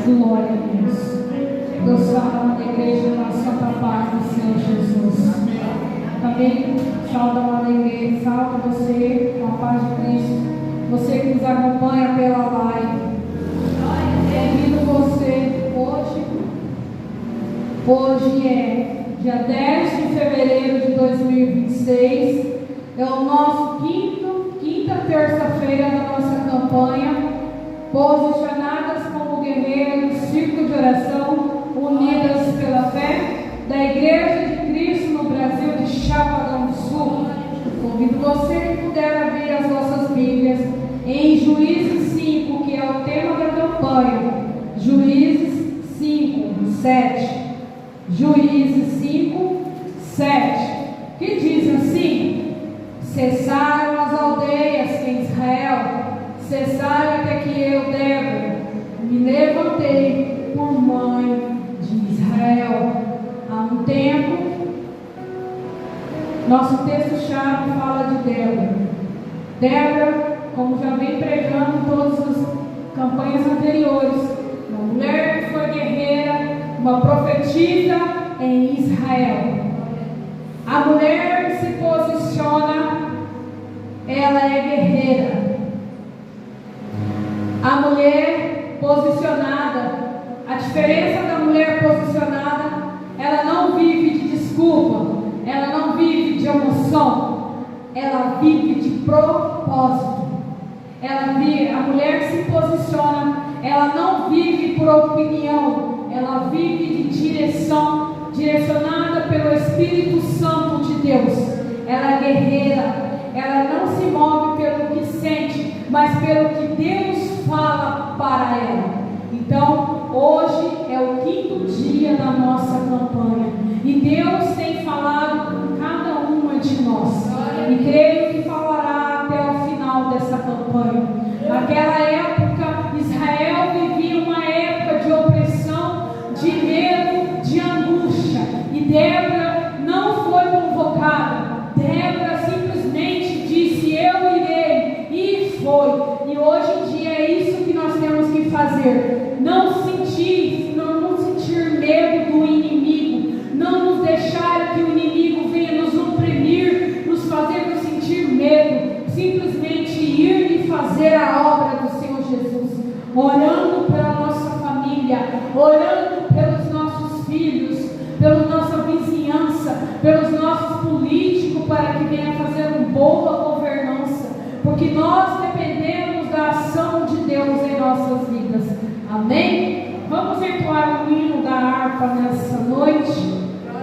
Glória a Deus. Deus fala na igreja na santa paz do Senhor Jesus. Também salve a igreja, salve você com a paz de Cristo. Você que nos acompanha pela live. Convido você hoje é dia 10 de fevereiro de 2026. É o nosso quinta terça-feira da nossa campanha. Posicionadas como guerreiras do círculo de oração, unidas pela fé, da Igreja de Cristo no Brasil de Chapadão do Sul. Convido você que puder abrir as nossas Bíblias em Juízes 5, que é o tema da campanha. Juízes 5, 7. Juízes 5, 7. Que diz assim: cessaram as aldeias em Israel. Cessaram até que eu, Débora, me levantei por mãe de Israel. Há um tempo, nosso texto-chave fala de Débora. Débora, como já vem pregando em todas as campanhas anteriores, uma mulher que foi guerreira, uma profetisa em Israel. A mulher que se posiciona, ela é guerreira. A mulher posicionada, a diferença da mulher posicionada, ela não vive de desculpa, ela não vive de emoção, ela vive de propósito. A mulher que se posiciona, ela não vive por opinião, ela vive de direção, direcionada pelo Espírito Santo de Deus. Ela é guerreira, ela não se move pelo que sente, mas pelo que Deus fala para ela. Então, hoje é o quinto dia da nossa campanha e Deus tem falado com cada uma de nós, e creio que falará até o final dessa campanha. Naquela época, Israel vivia uma época de opressão, de medo, de angústia, e Débora não foi convocada. Débora simplesmente disse: eu irei, e foi. E hoje em dia é isso que nós temos que fazer. Não sentir medo do inimigo, não nos deixar que o inimigo venha nos oprimir, nos fazer nos sentir medo, simplesmente ir e fazer a obra do Senhor Jesus, orando pela nossa família, orando pelos nossos filhos, pela nossa vizinhança, pelos nossos políticos, para que venha fazer uma boa governança, porque nós dependemos da ação de Deus em nossas vidas. Amém? Vamos entoar o hino da harpa nessa noite,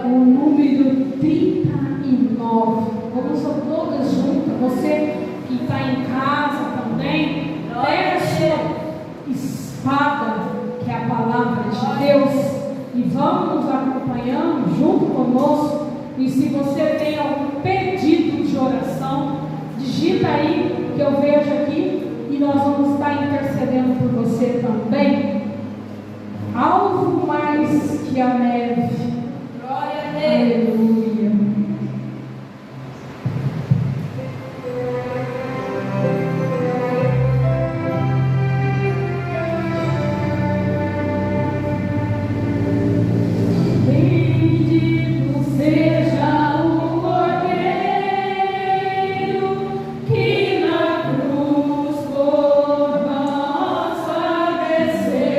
o número 39. Vamos todas juntas. Você que está em casa também, pega a sua espada, que é a palavra de Deus, e vamos nos acompanhando junto conosco. E se você tem algum pedido de oração, digita aí, que eu vejo aqui, e nós vamos estar intercedendo por você também. Alvo mais que a neve. Glória a Deus. Aleluia. Bendito seja o Cordeiro que na cruz por nós padeceu.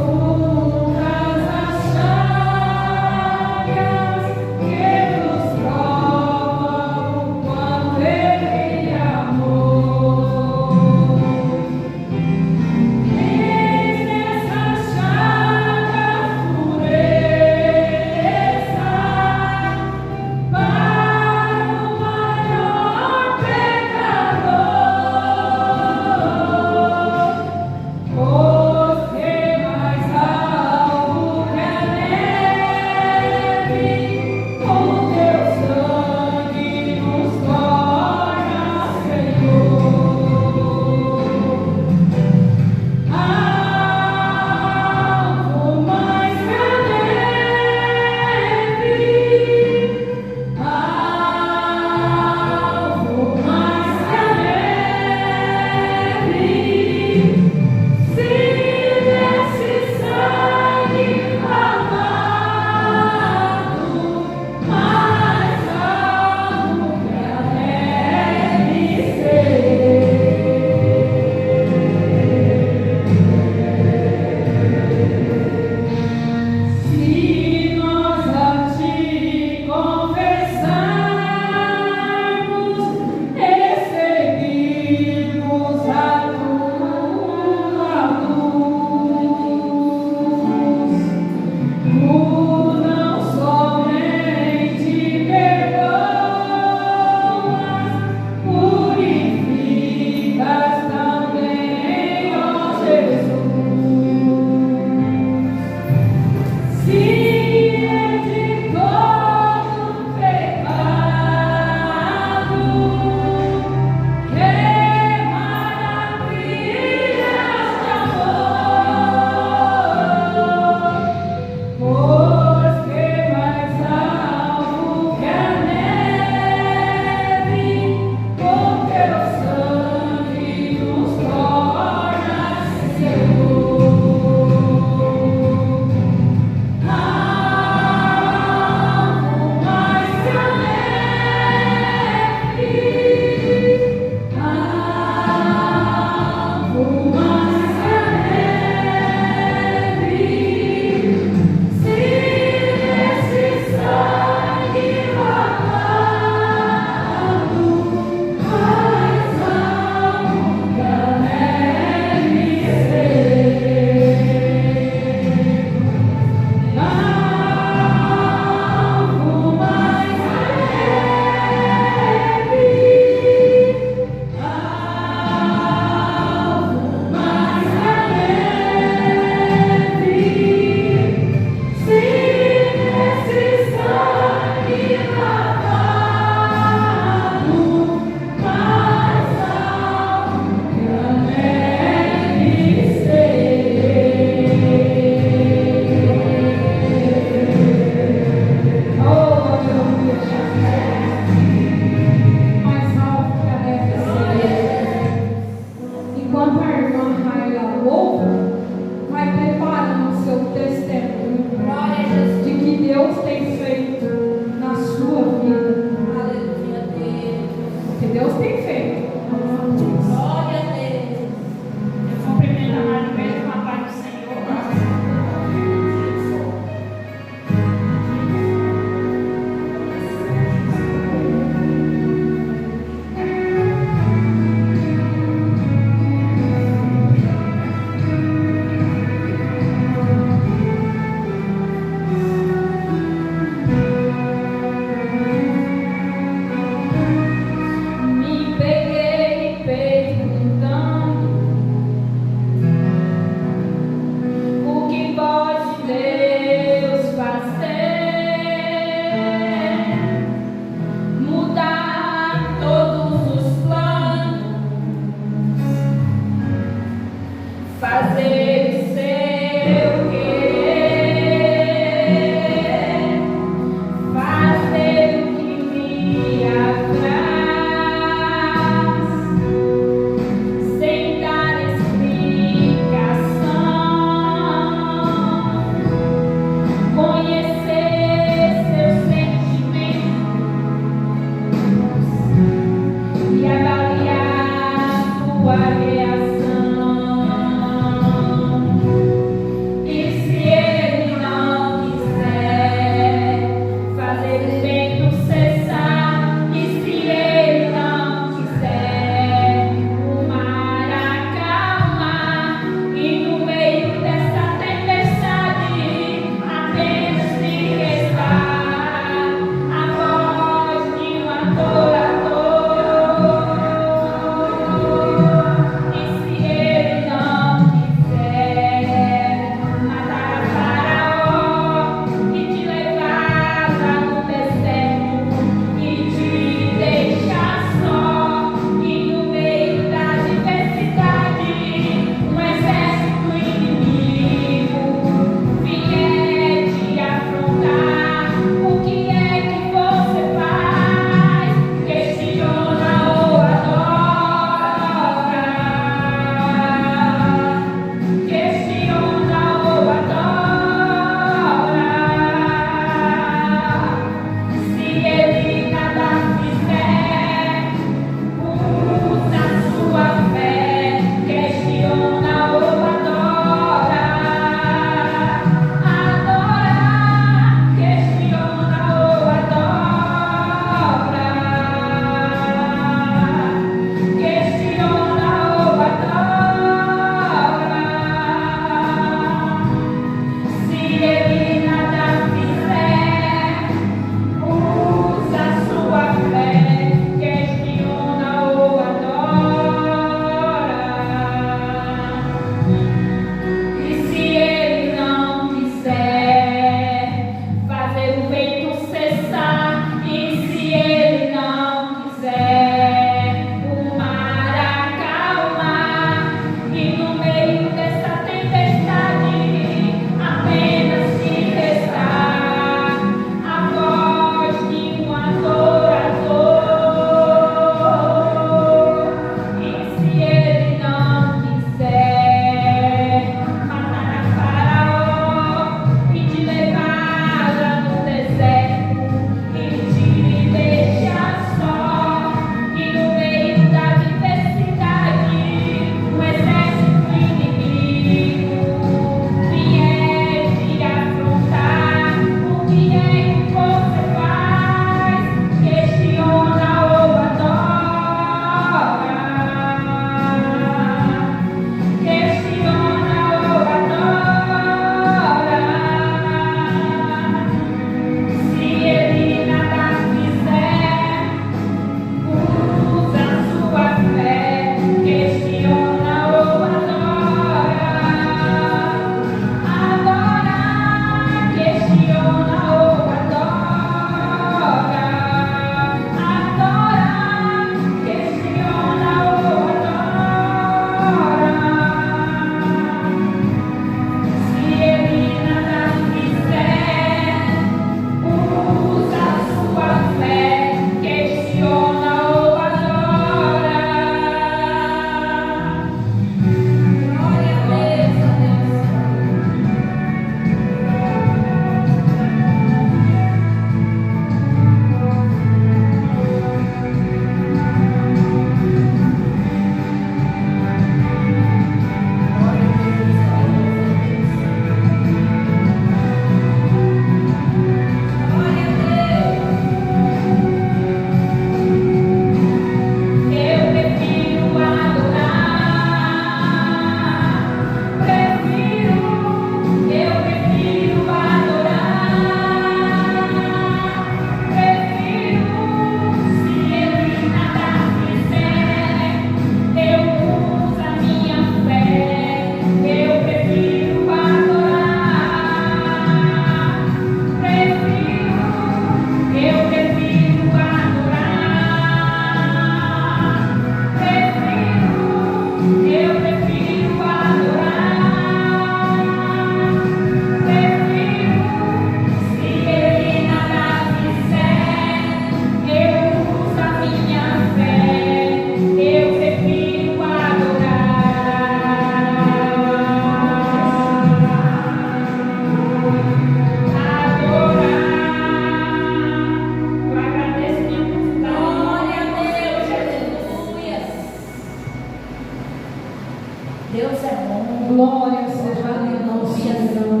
Glória seja ao Senhor.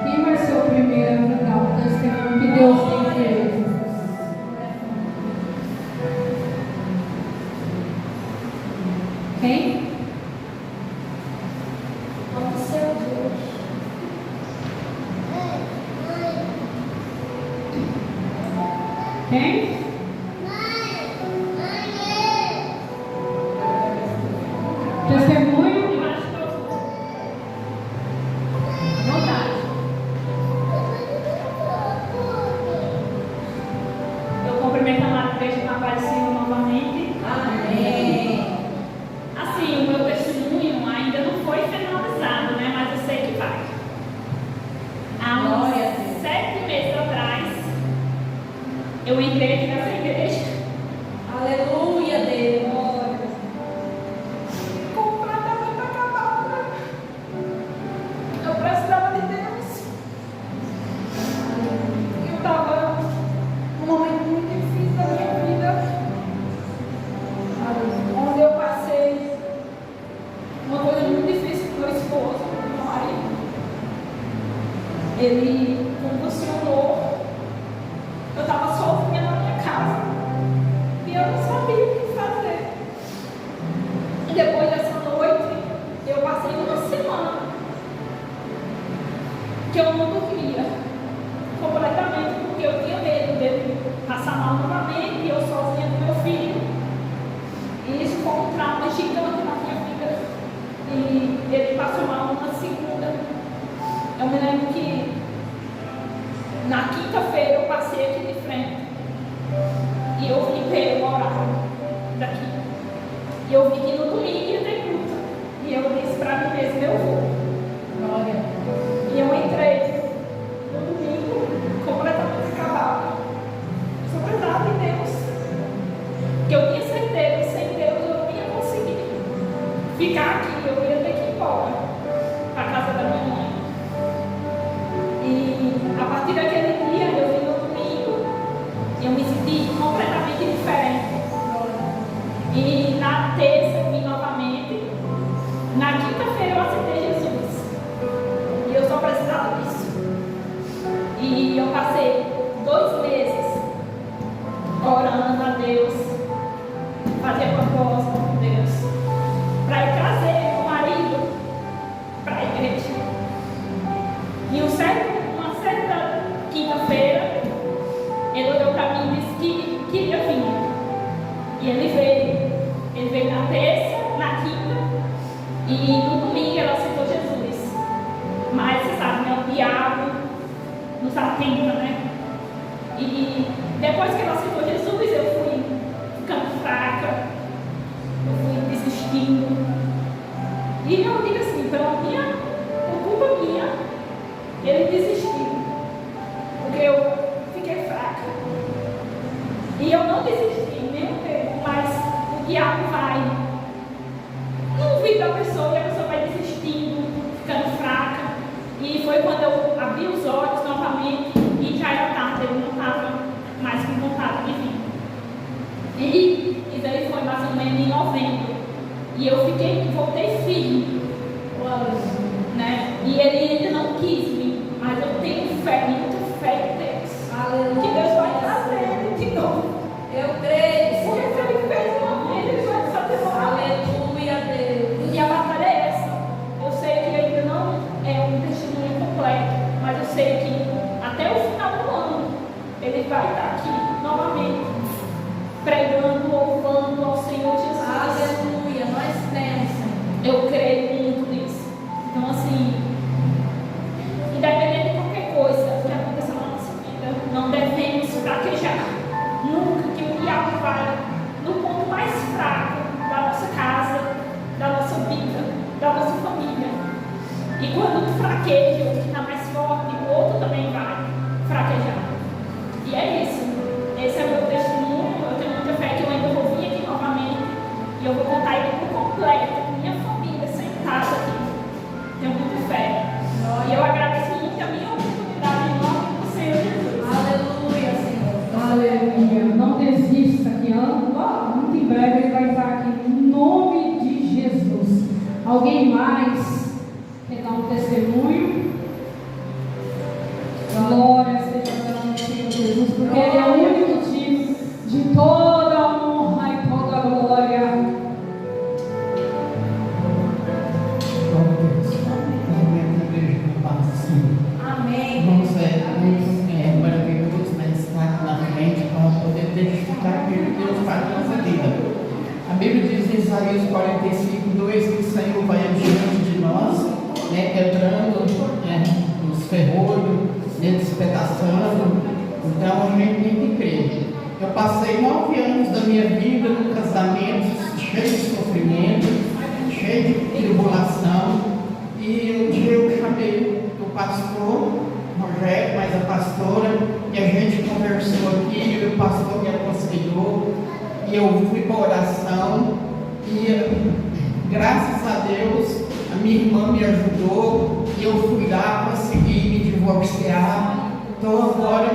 Quem vai ser o primeiro a dar o testemunho que Deus tem feito? Quem? Pode ser o Deus. Quem? Testemunho? Eu cumprimento a igreja na paz do Senhor novamente. Amém. Assim, o meu testemunho ainda não foi finalizado, né? Mas eu sei que vai. Há uns 7 meses atrás, eu entrei aqui nessa igreja. Aleluia, Deus. Completamente acabada. Eu precisava de Deus. Eu estava num momento muito difícil da minha vida, onde eu passei uma coisa muito difícil com meu esposo, com meu marido. Ele convulsionou. Eu estava sozinha na minha casa e eu não sabia o que fazer. E depois dessa noite, eu passei uma semana que eu não dormia completamente, porque eu tinha medo dele passar mal novamente, e eu sozinha com meu filho. E isso foi um trauma gigante na minha vida. E ele passou mal na segunda. Eu me lembro que na quinta-feira eu passei aqui de frente e eu vi pelo horário daqui. E eu vi que no domingo ia ter culto. E eu disse para mim mesmo, eu vou. Glória. E eu entrei no domingo completamente acabada. Só precisava de Deus. Porque eu tinha certeza que sem Deus eu não ia conseguir ficar aqui. Eu ia ter que ir embora para a casa da minha mãe. E a partir daquele dia eu vim no domingo e eu me senti completamente diferente. E na terça eu vim novamente. Na quinta-feira eu aceitei Jesus. E eu só precisava disso. E eu passei 2 meses orando a Deus, fazer propósito com Deus, para ir trazer o marido para a igreja. E uma certa quinta-feira, ele olhou para mim e disse que queria vir. E ele veio. Ele veio na terça, na quinta, e no domingo ele aceitou Jesus. Mas você sabe, né? O diabo nos atenta, né? E depois que ele aceitou Jesus, eu fui ficando fraca, eu fui desistindo. E eu digo assim, por culpa minha, ele desistiu. Porque eu fiquei fraca. E eu não desisti, nem um tempo, mas o diabo vai no ouvido da pessoa e a pessoa vai desistindo, ficando fraca. E foi quando eu abri os olhos novamente e já era tarde, eu não estava mais com vontade de vir. E daí foi mais ou menos em novembro. E eu voltei firme. Né? E ele ainda não quis vir, mas eu tenho fé, muita fé em Deus. Aleluia. Que Deus vai trazer ele de novo. Eu creio. Porque se ele fez uma vez, ele vai fazer uma vez. Aleluia, Deus. E a batalha é essa. Eu sei que ainda não é um testemunho completo, mas eu sei que até o final do ano ele vai estar aqui novamente, pregando, louvando ao Senhor Jesus. Aleluia. Nós temos. Eu creio muito nisso. Então, assim, independente de qualquer coisa que aconteça na nossa vida, não devemos fraquejar. Nunca que o diabo vai no ponto mais fraco da nossa casa, da nossa vida, da nossa família. E quando tu fraqueja, o que está mais forte, o outro também vai fraquejar. E é isso. Esse é o meu testemunho. Eu tenho muita fé que eu ainda vou vir aqui novamente. E eu vou contar ele por completo, com minha família sentada aqui. Tenho muita fé. E eu agradeço muito a minha oportunidade em nome do Senhor Jesus. Aleluia, Senhor. Aleluia. Não desista que muito em breve ele vai estar aqui. Em nome de Jesus. Alguém mais Isaías 45:2, que o Senhor vai adiante de nós, né, quebrando os ferrolhos, né, despedaçando. Então a gente tem que crer. Eu passei 9 anos da minha vida no casamento cheio de sofrimento, cheio de tribulação, e um dia eu chamei o pastor Rogério, mais a pastora, e a gente conversou aqui, e o pastor me aconselhou, e eu fui para a oração, e graças a Deus a minha irmã me ajudou, e eu fui lá, consegui me divorciar. Estou agora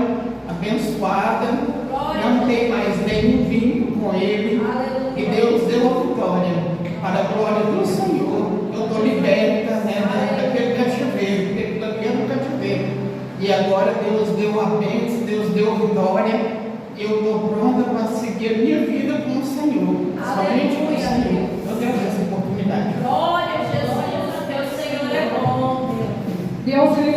abençoada, não tenho mais nenhum vínculo com ele, e Deus deu a vitória. Para a glória do Senhor, eu estou liberta, né, daquele cativeiro, daquele cativeiro. E agora Deus deu a bênção, Deus deu a vitória. Eu estou pronta para seguir a minha vida com o Senhor, somente com o Senhor. Eu tenho essa oportunidade. Glória a Jesus, Deus, Senhor é bom. Deus, Ele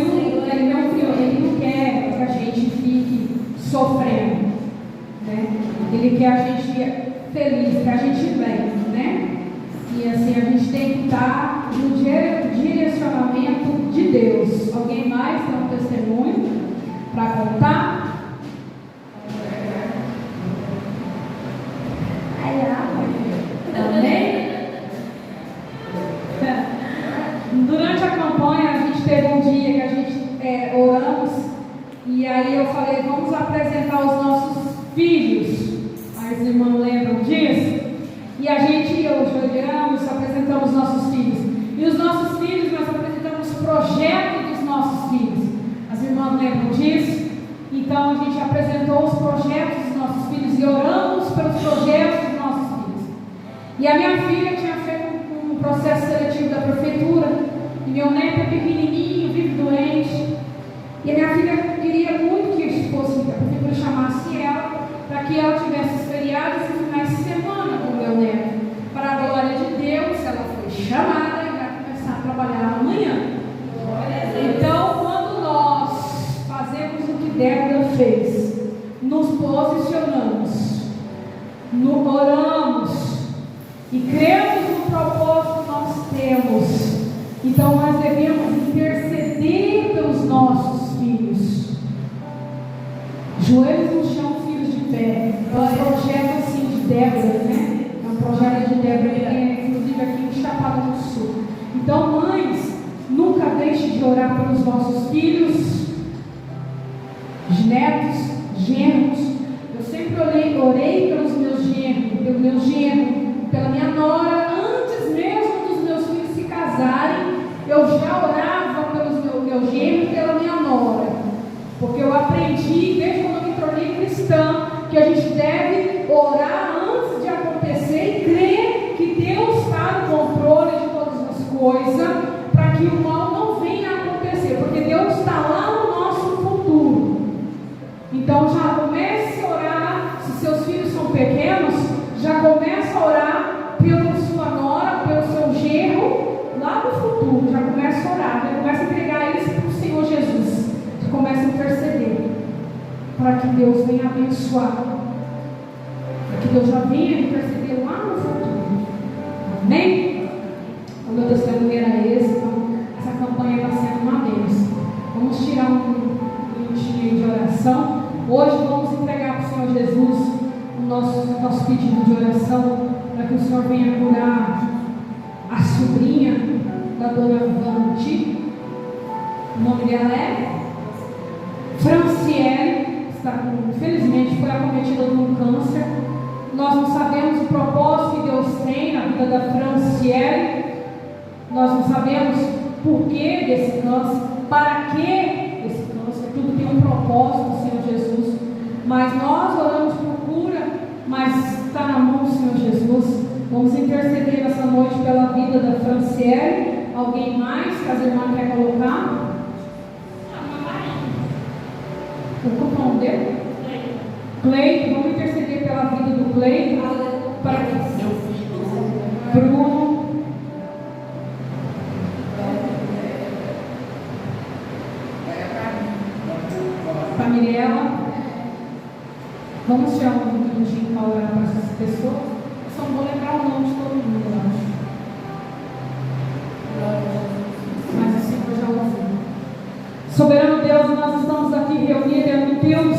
não quer que a gente fique sofrendo, né? Ele quer a gente feliz, que a gente bem, né? E assim, a gente tem que estar no direcionamento de Deus. Alguém mais tem um testemunho para contar? Amém? Durante a campanha, a gente teve um dia que a gente oramos, e aí eu falei, vamos apresentar os nossos filhos. As irmãs lembram disso? E a gente, oramos, apresentamos nossos filhos. E os nossos filhos, nós apresentamos o projeto dos nossos filhos. As irmãs lembram disso? Então a gente apresentou os projetos dos nossos filhos e oramos pelos projetos dos nossos filhos. E a minha filha tinha feito um processo seletivo da prefeitura, e meu neto é pequenininho, vive doente. E a minha filha queria muito que fosse, a prefeitura chamasse ela, para que ela tivesse feriados e finais de semana com o meu neto. Para a glória de Deus, ela foi chamada e vai começar a trabalhar amanhã. Então, quando nós fazemos o que Débora fez, nos posicionamos, oramos e cremos no propósito que nós temos, então nós devemos interceder pelos nossos filhos. Joelhos no chão, filhos de pé. É um projeto assim de Débora, né? É um projeto de Débora, inclusive aqui em Chapada do Sul. Então, mães, nunca deixe de orar pelos nossos filhos, netos, genros. Eu sempre orei pelos meus genros, pelo meu genro, pela minha nora. Antes mesmo dos meus filhos se casarem, eu já orava pelos meu genro e pela minha nora. Porque eu aprendi, desde quando eu me tornei cristã, que a gente deve orar antes de acontecer e crer que Deus está no controle de todas as coisas, para que o mal não venha a acontecer, porque Deus está lá no nosso futuro. Então já comece a orar, se seus filhos são pequenos, já comece a orar pela sua nora, pelo seu genro, lá no futuro, já comece a orar, já comece a entregar isso para o Senhor Jesus. Começa a interceder para que Deus venha abençoar, para que Deus já venha interceder lá no futuro. Amém? O meu testemunho era esse. Então essa campanha está sendo uma bênção. Vamos tirar um minutinho de oração. Hoje vamos entregar para o Senhor Jesus o nosso pedido de oração, para que o Senhor venha curar a sobrinha da dona Vanti. O nome dela é Franciele, infelizmente foi acometida por um câncer. Nós não sabemos o propósito que Deus tem na vida da Franciele. Nós não sabemos por que desse câncer, para que desse câncer. Tudo tem um propósito, Senhor Jesus. Mas nós oramos por cura, mas está na mão do Senhor Jesus. Vamos interceder nessa noite pela vida da Franciele. Alguém mais que as irmãs querem colocar? O nome dele? Cleito. Vamos interceder pela vida do Cleito, para que seu filho Bruno, para Mirella. Vamos tirar um minutinho para orar para essas pessoas. Eu só não vou lembrar o nome de todo mundo.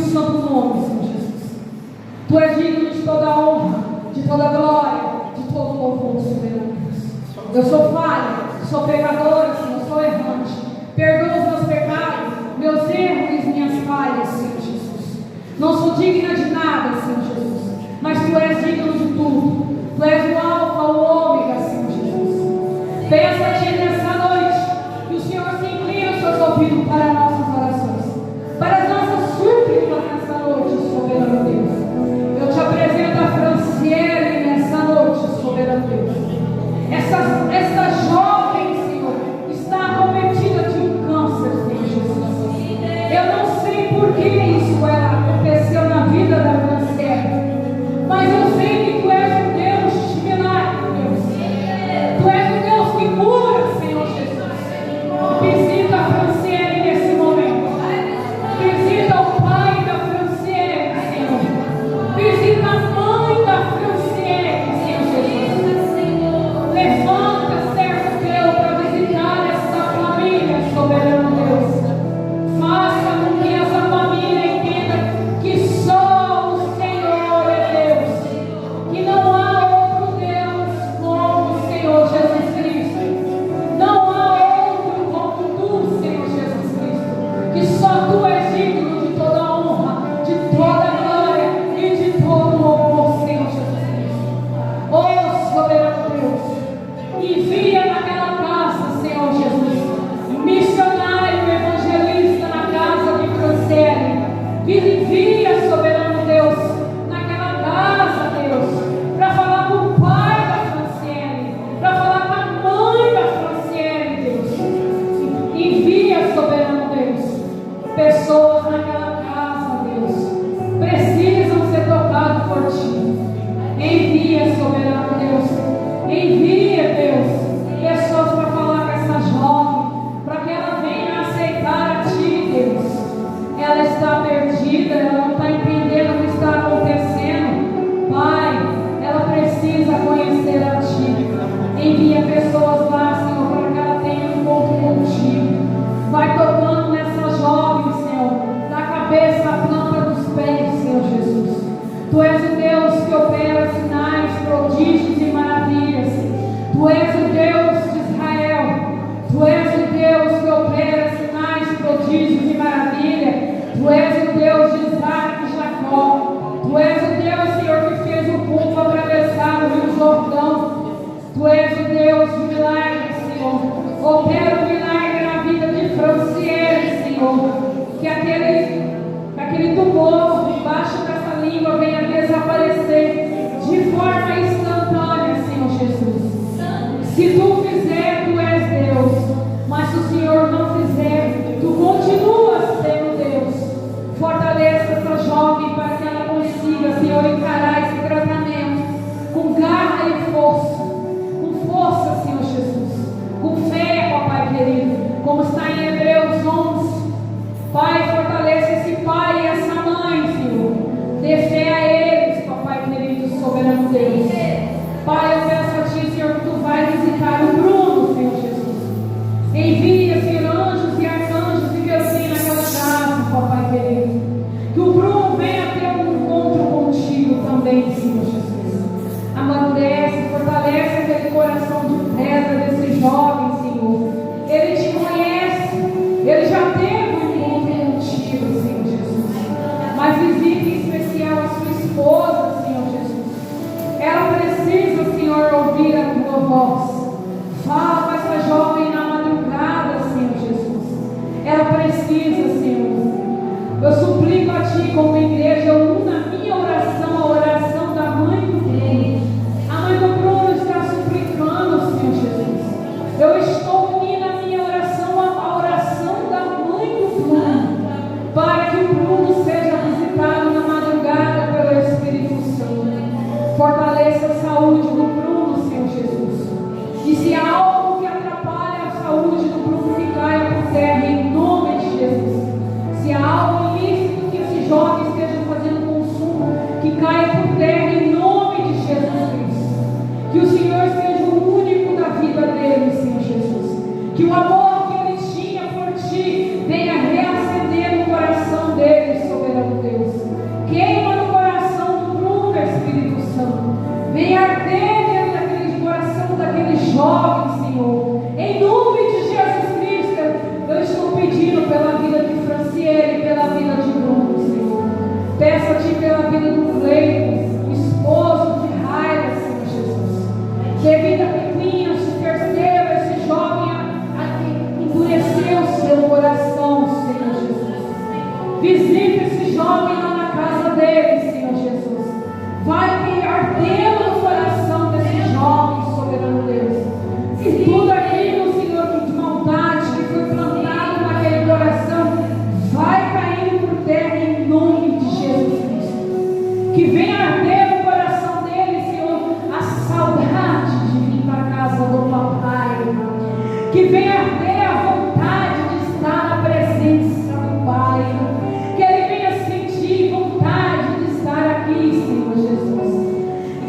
santo nome, Senhor Jesus. Tu és digno de toda honra, de toda glória, de todo louvor, soberano Deus. Eu sou falha, sou pecadora, Senhor, sou errante. Perdoa os meus pecados, meus erros e minhas falhas, Senhor Jesus. Não sou digna de nada, Senhor Jesus, mas Tu és digno de tudo. Tu és o Alfa, o Ômega, Senhor Jesus. Peço a Ti nessa noite que o Senhor se incline os seus ouvidos para nossas orações, para as nossas súplicas nessa noite, soberano Deus. Eu Te apresento a Franciele nessa noite, soberano Deus. Essa jovem, Senhor, está acometida de um câncer, Senhor Jesus. Eu não sei por que isso aconteceu na vida da Franciele, mas eu sei que Tu és um Deus de milagre, Deus. Tu és um Deus que cura, Senhor Jesus. Visita a Franciele nesse momento. Visita o pai da Franciele, Senhor. Visita a mãe da Franciele, Senhor Jesus. Levanta, servo Teu, para visitar essa família, soberano Deus. Faça com que essa família entenda que só o Senhor é Deus, que não há outro Deus como o Senhor Jesus Cristo. Não há outro como Tu, Senhor Jesus Cristo. Que só Tu és digno de toda honra, de toda glória e de todo louvor, Senhor Jesus Cristo. Oh, soberano Deus, envia naquela casa, Senhor Jesus, missionário, evangelista na casa de Franciele. Envia, soberano Deus, naquela casa, Deus, para falar com o pai da Franciele, para falar com a mãe da Franciele, Deus. Envia, soberano Deus, pessoas naquela casa, Deus, precisam ser tocadas por Ti. Envia, soberano Deus, envia, Deus, pessoas para falar com essa jovem, para que ela venha aceitar a Ti, Deus. Ela está perdida, ela não está entendendo o que está acontecendo. Pai, ela precisa conhecer a Ti. Envia pessoas lá, Senhor, para que ela tenha um encontro contigo. Vai tocando nessa jovem, Senhor, da cabeça à planta dos pés, Senhor Jesus. Tu és o Deus que opera sinais, prodígios e maravilhas. Tu és o Deus de Israel. Tu és o Deus que opera sinais, prodígios e maravilhas. Tu és o Deus de Isaac e Jacó. Tu és o Deus, Senhor, que fez o povo atravessar o Rio Jordão. Tu és o Deus de milagres, Senhor. Opera o milagre na vida de Franciele, Senhor. Que aquele tumor debaixo dessa língua venha desaparecer de forma instantânea, Senhor Jesus. Se Tu fizer, Tu és Deus. Mas se o Senhor não fizer, Tu continuas sendo Deus. Fortaleça essa jovem para que ela consiga, Senhor, encarar esse tratamento com garra e força. Com força, Senhor Jesus. Com fé, papai querido. Como está em Hebreus 11. Pai, fortaleça esse pai e essa mãe, Senhor. Dê fé a eles, papai querido, soberano Deus. Pai, eu peço a Ti, Senhor, que Tu vai visitar o Bruno, Senhor Jesus. Envia, Senhor, anjos e arcanjos e Deus sim naquela casa, papai querido. Que o Bruno venha ter um encontro contigo também, Senhor Jesus. Amadurece, fortalece aquele coração de pedra desse jovem, Senhor. Ele Te conhece, ele já teve um encontro contigo, Senhor Jesus. Mas visite em especial a sua esposa, Senhor Jesus. Ela precisa, Senhor, ouvir a Tua voz. Fala com essa jovem na madrugada, Senhor Jesus. Ela precisa, Senhor. Eu suplico a Ti, como igreja, eu uno a minha oração à oração da mãe do Bruno. A mãe do Bruno está suplicando, Senhor Jesus. Eu estou unindo a minha oração à oração da mãe do Bruno, para que o Bruno seja visitado na madrugada pelo Espírito Santo. Fortaleça a saúde do Bruno, Senhor Jesus. E se há algo que atrapalha a saúde do Bruno, que caia por terra em nome de Jesus. Se há algo ilícito que esses jovens estejam fazendo consumo, que caia por terra em nome de Jesus Cristo. Que o Senhor seja o único da vida deles, Senhor Jesus. Que o amor que eles tinham por Ti venha reacender no coração deles, soberano Deus.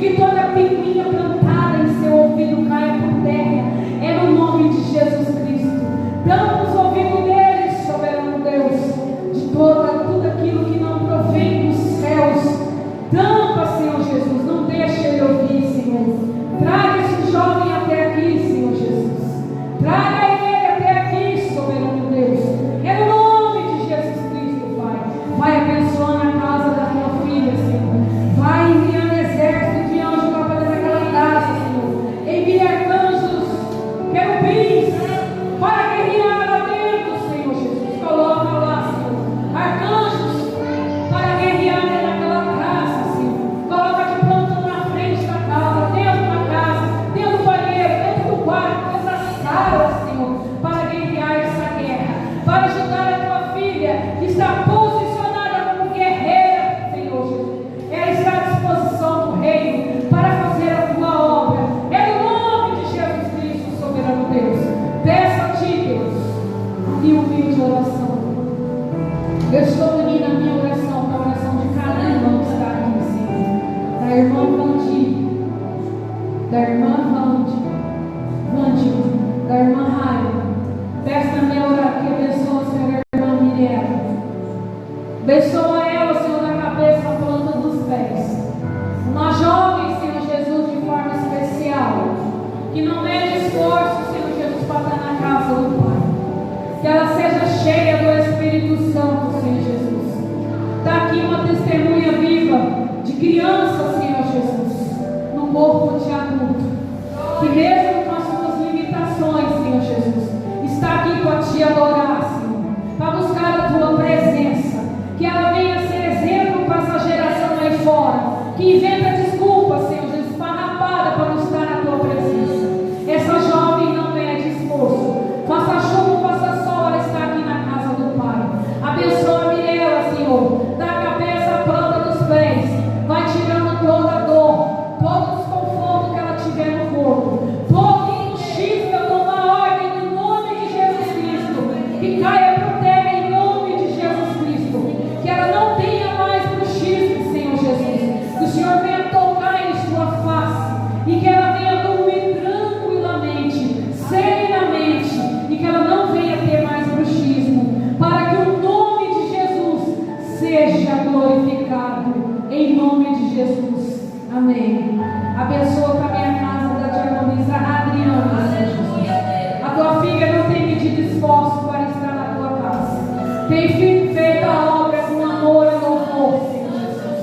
que toda pinguinha plantada em seu ouvido caia por terra, é no nome de Jesus Cristo. Tampa os ouvidos deles, soberano Deus, de tudo aquilo que não provém dos céus. Tampa, Senhor Jesus, não deixe ele ouvir, Senhor. Traga esse jovem até aqui, Senhor Jesus. Traga ele até aqui, soberano Deus. É no nome de Jesus Cristo, Pai. Vai abençoando a casa da tua filha, Senhor. Vai enviando exército de anjos para fazer aquela casa, Senhor. Envia arcanjos, querubins, para guerrear lá dentro, Senhor Jesus. Coloca lá, Senhor, arcanjos para guerrear naquela casa, Senhor. Coloca de plantão na frente da casa, dentro da casa, dentro do banheiro, dentro do quarto, dentro da sala, Senhor, para guerrear essa guerra, para ajudar a tua filha que está posicionada como guerreira, Senhor Jesus. Ela está à disposição do reino para fazer a tua obra. É no nome de Jesus Cristo, soberano Deus. Peça a ti, Deus, e humilde oração. Eu estou unindo a minha oração com a oração de cada irmão que está aqui, Senhor. Da irmã Vandi, da irmã Vandi, da irmã Raia. Peço também a oração que abençoe, Senhor, a irmã Mirella. Abençoa ela, Senhor, da cabeça à planta dos pés. Uma jovem, Senhor Jesus, de forma especial, que não mede esforço, Senhor Jesus, para estar na casa do Pai. Que ela seja cheia do Espírito Santo, Senhor Jesus. Está aqui uma testemunha viva de criança, Senhor Jesus, no corpo de adulto, que mesmo com as suas limitações, Senhor Jesus, está aqui para te adorar, Senhor, para buscar a tua presença. Que ela venha ser exemplo para essa geração aí fora, que inventa desculpas, Senhor Jesus, farrapada para não estar na tua presença. Essa jovem não mede esforço, faça chuva, faça sol, ela está aqui na casa do Pai. Abençoa a Mirella, Senhor, da cabeça à planta dos pés, vai tirando toda a dor, todo o desconforto que ela tiver no corpo, todo o chifre, eu dou uma ordem no nome de Jesus Cristo, que caia por terra em nome de Jesus Cristo, que ela não tenha mais bruxismo, Senhor Jesus, que o Senhor venha tocar em sua face e que ela venha dormir tranquilamente, serenamente, e que ela não venha ter mais bruxismo, para que o nome de Jesus seja glorificado, em nome de Jesus. Amém. Abençoa também a casa da diaconisa Adriana, Senhor Jesus. A tua filha não tem medido esforço para estar na tua casa, tem feito a obra com amor e louvor, Senhor Jesus.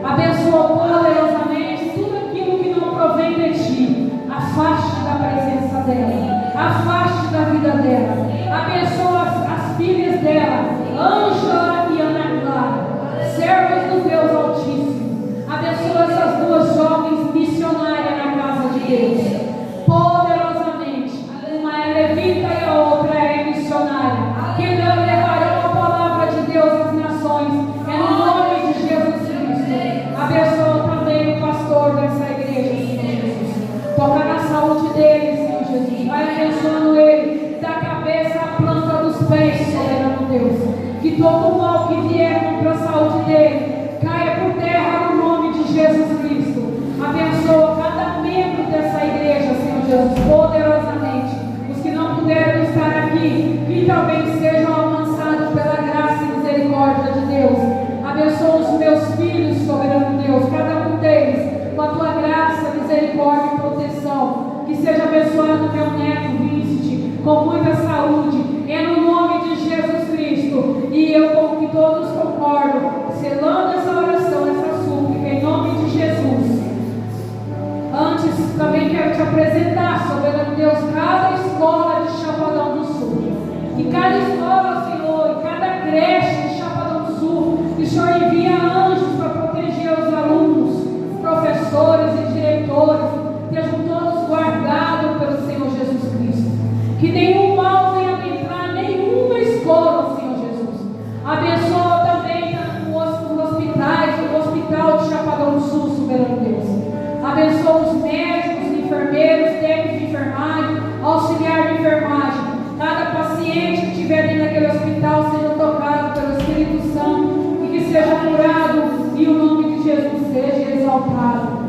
Abençoa poderosamente tudo aquilo que não provém de ti. Afaste da presença dela, afaste da vida dela. Abençoa as filhas dela, Ângela e Ana Clara, servos do Deus Altíssimo. Abençoa essas duas jovens missionárias na casa de Deus, poderosamente. Uma é levita e a outra é missionária, que levarão a palavra de Deus às nações, é no nome de Jesus Cristo. Abençoa também o pastor dessa igreja, Senhor Jesus. Toca na saúde dele, Senhor Jesus. Vai abençoando ele, da cabeça à planta dos pés, soberano Deus. Que todo mal que vier contra a saúde dele caia por terra no nome de Jesus Cristo. Abençoa cada membro dessa igreja, Senhor Jesus, poderosamente. Os que não puderam estar aqui, que também sejam alcançados pela graça e misericórdia de Deus. Abençoa os meus filhos, soberano Deus, cada um deles, com a tua graça, misericórdia e proteção. Que seja abençoado meu neto Vincent, com muita saúde, é no nome de Jesus Cristo. E eu, como que todos concordam, selando essa oração, essa súplica, em nome de Jesus. Antes, também quero te apresentar, soberano Deus, cada escola de Chapadão do Sul. Que cada escola, Senhor, e cada creche de Chapadão do Sul, que o Senhor envia anjos para proteger os alunos, professores e diretores, sejam todos guardados pelo Senhor Jesus Cristo. Que nenhum mal venha entrar em nenhuma escola, Senhor Jesus. Abençoa também os hospitais, o hospital de Chapadão do Sul, soberano Deus. Abençoa os médicos, enfermeiros, técnicos de enfermagem, auxiliar de enfermagem. Cada paciente que estiver dentro daquele hospital seja tocado pelo Espírito Santo e que seja curado e o nome de Jesus seja exaltado.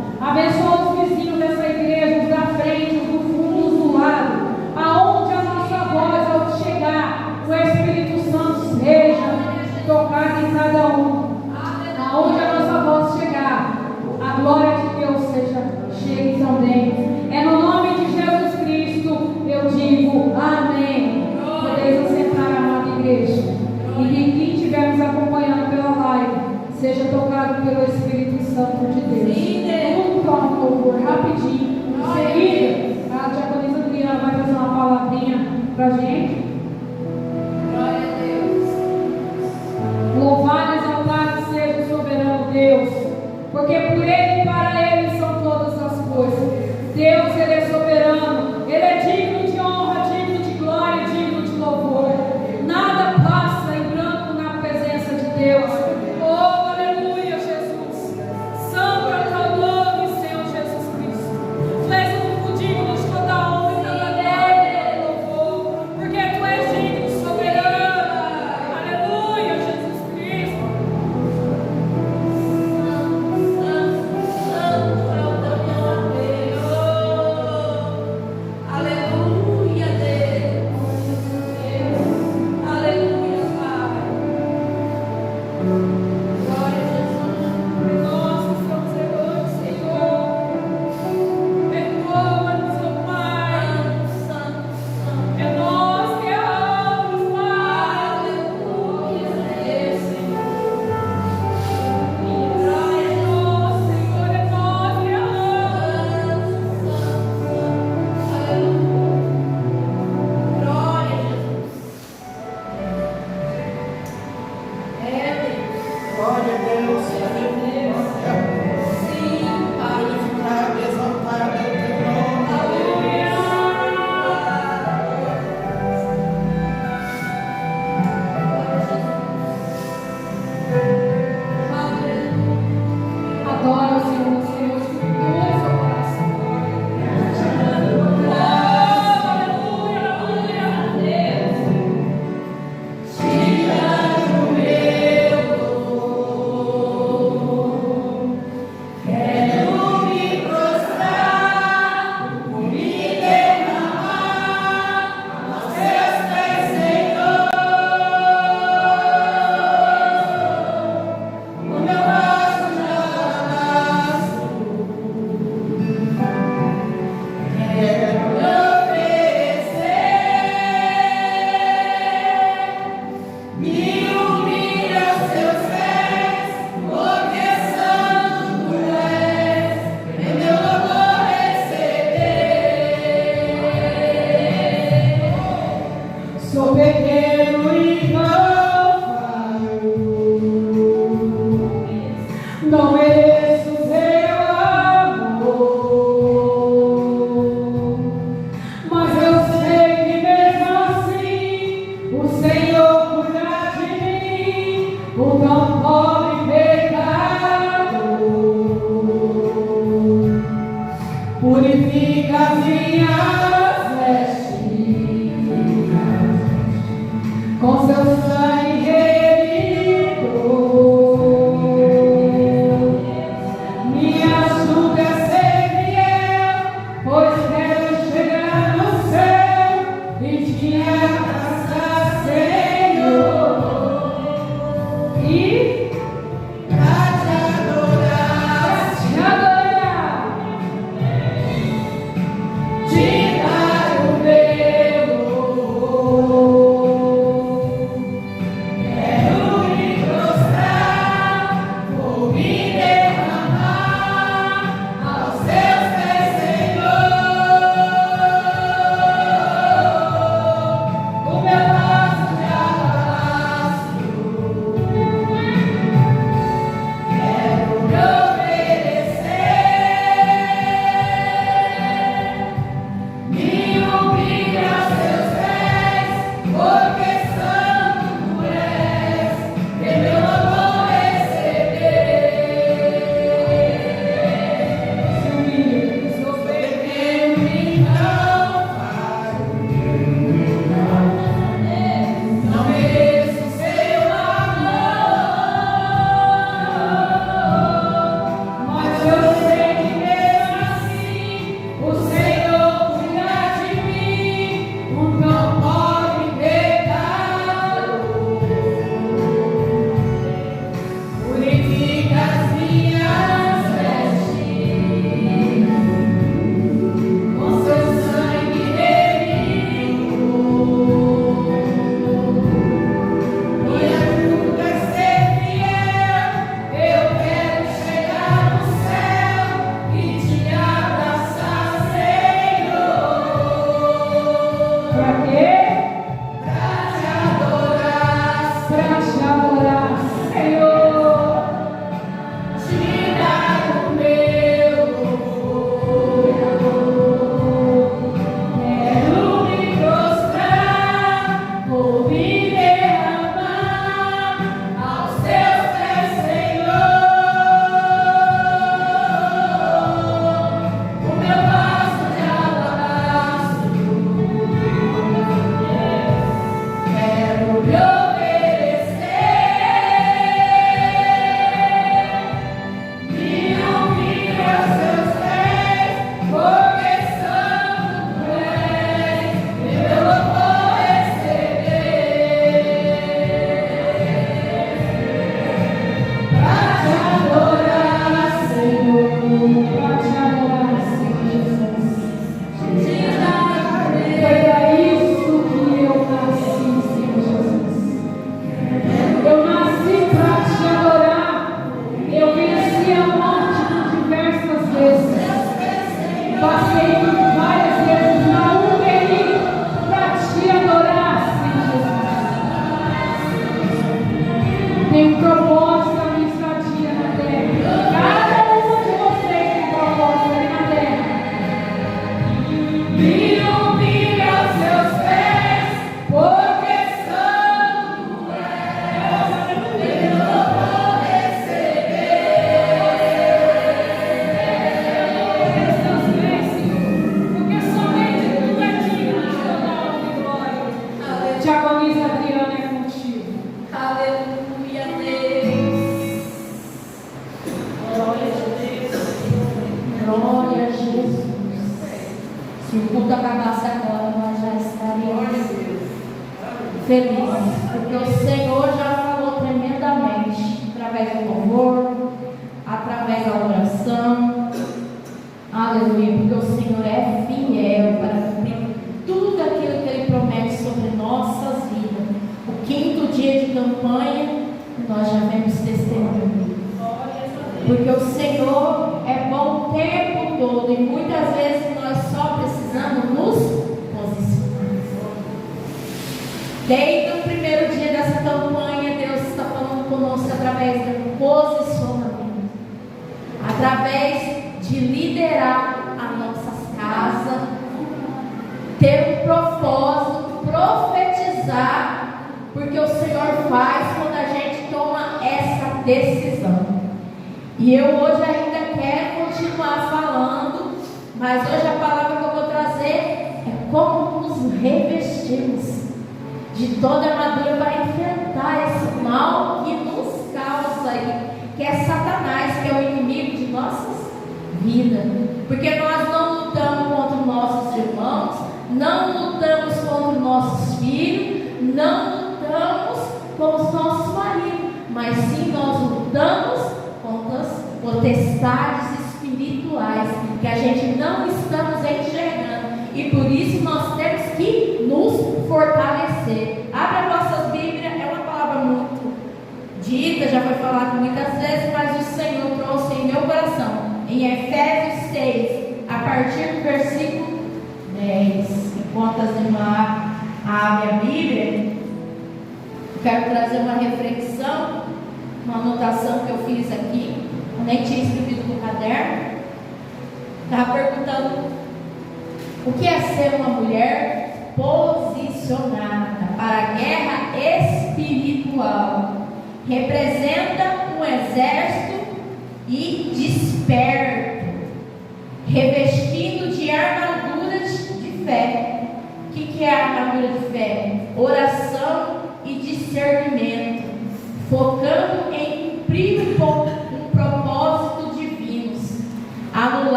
para a gente. Glória a Deus. Louvado e exaltado seja o soberano Deus, porque por Ele e para Ele são todas as coisas. Deus, Ele é soberano, Ele é digno de honra, digno de glória, digno de louvor. Nada passa em branco na presença de Deus. Oh, aleluia, Jesus. Santo é o teu nome, Senhor Jesus Cristo. Tu és o único digno de toda honra e toda glória e louvor, porque Tu és digno, soberano. Aleluia, Jesus Cristo. Santo é o teu nome. Aleluia, Deus. Aleluia, Pai. Glória a Jesus. Nós estamos perdoando, Senhor. Perdoa-nos, ó Pai. É nós que erramos, Pai. Aleluia, Deus, Senhor. Glória a nós, Senhor. É nós que erramos. Aleluia. Glória a Jesus. Glória a Deus, aleluia. Sim, Pai. Glorificado, exaltado é o teu nome. Adora o Senhor, Senhor, diminui o seu coração. Aleluia, Deus. Tira o meu dor. Quero me prostrar, me derramar aos teus pés, Senhor. O meu vaso de alabastro. Quero me oferecer, me unir aos teus pés, porque santo és, em meu louvor receber. Sou pequeno e não falho, não mereço seu amor, mas eu sei que mesmo assim o Senhor cuida de mim, o tão pobre pecador. Purifica as minhas vestes com seu sangue remidor. Me ajuda a ser fiel, pois quero chegar no céu e te abraçar, Senhor, e Pra te adorar, te adorar, te dar o meu louvor.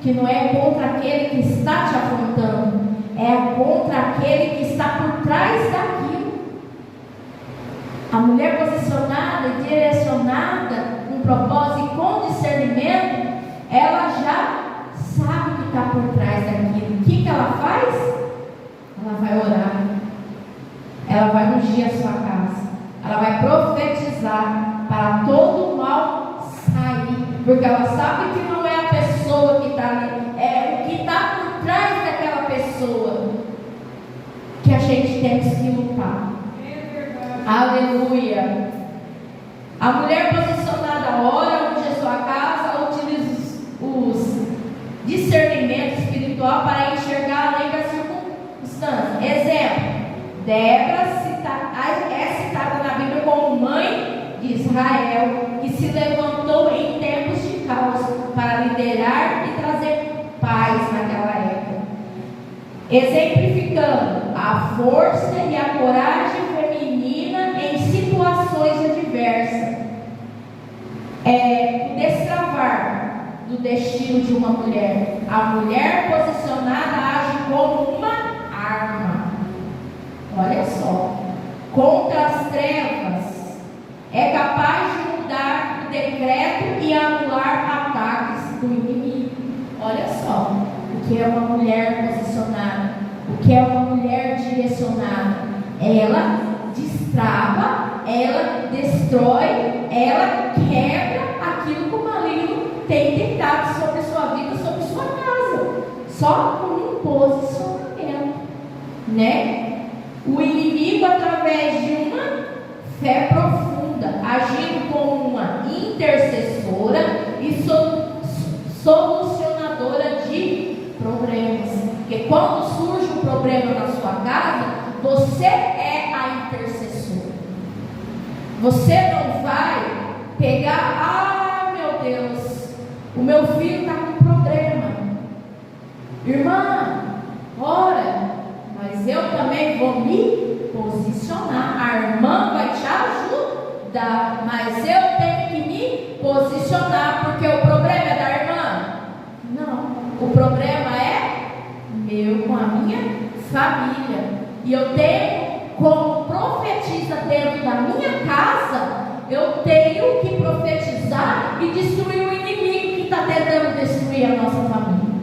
que não é contra aquele que está te afrontando, é contra daquele que está por trás daquilo. A mulher posicionada e direcionada com propósito e com discernimento, ela já sabe o que está por trás daquilo. O que ela faz? Ela vai orar, ela vai ungir a sua casa, ela vai profetizar para todo o mal sair, porque ela sabe que não é a pessoa que está ali, é o que está por trás daquela pessoa que a gente tem que lutar. Aleluia. A mulher posicionada ora, unge a sua casa, utiliza os discernimentos espiritual para enxergar além das circunstâncias. Exemplo: Débora é citada na Bíblia como mãe de Israel, que se levantou em tempos de caos para liderar e trazer paz naquela época, exemplificando a força e a coragem feminina em situações adversas. O destravar do destino de uma mulher. A mulher posicionada age como uma arma. Olha só, contra as trevas, é capaz de mudar o decreto e anular ataques do inimigo. Olha só, o que é uma mulher posicionada, o que é uma mulher direcionada. Ela destrava, ela destrói, ela quebra aquilo que o maligno tem tentado sobre sua vida, sobre sua casa, só com um posicionamento, né? O inimigo, através de uma fé profunda, agindo como uma intercessora e solucionadora de problemas. Porque quando surge um problema na sua casa, você é a intercessora. Você não vai pegar, meu Deus, o meu filho está com problema. Irmã, ora, mas eu também vou me posicionar. A irmã vai te ajudar, mas eu tenho que me posicionar, porque o problema é da irmã? Não, o problema é meu com a minha família. E eu tenho, como profetiza dentro da minha casa, eu tenho que profetizar e destruir o inimigo que está tentando destruir a nossa família.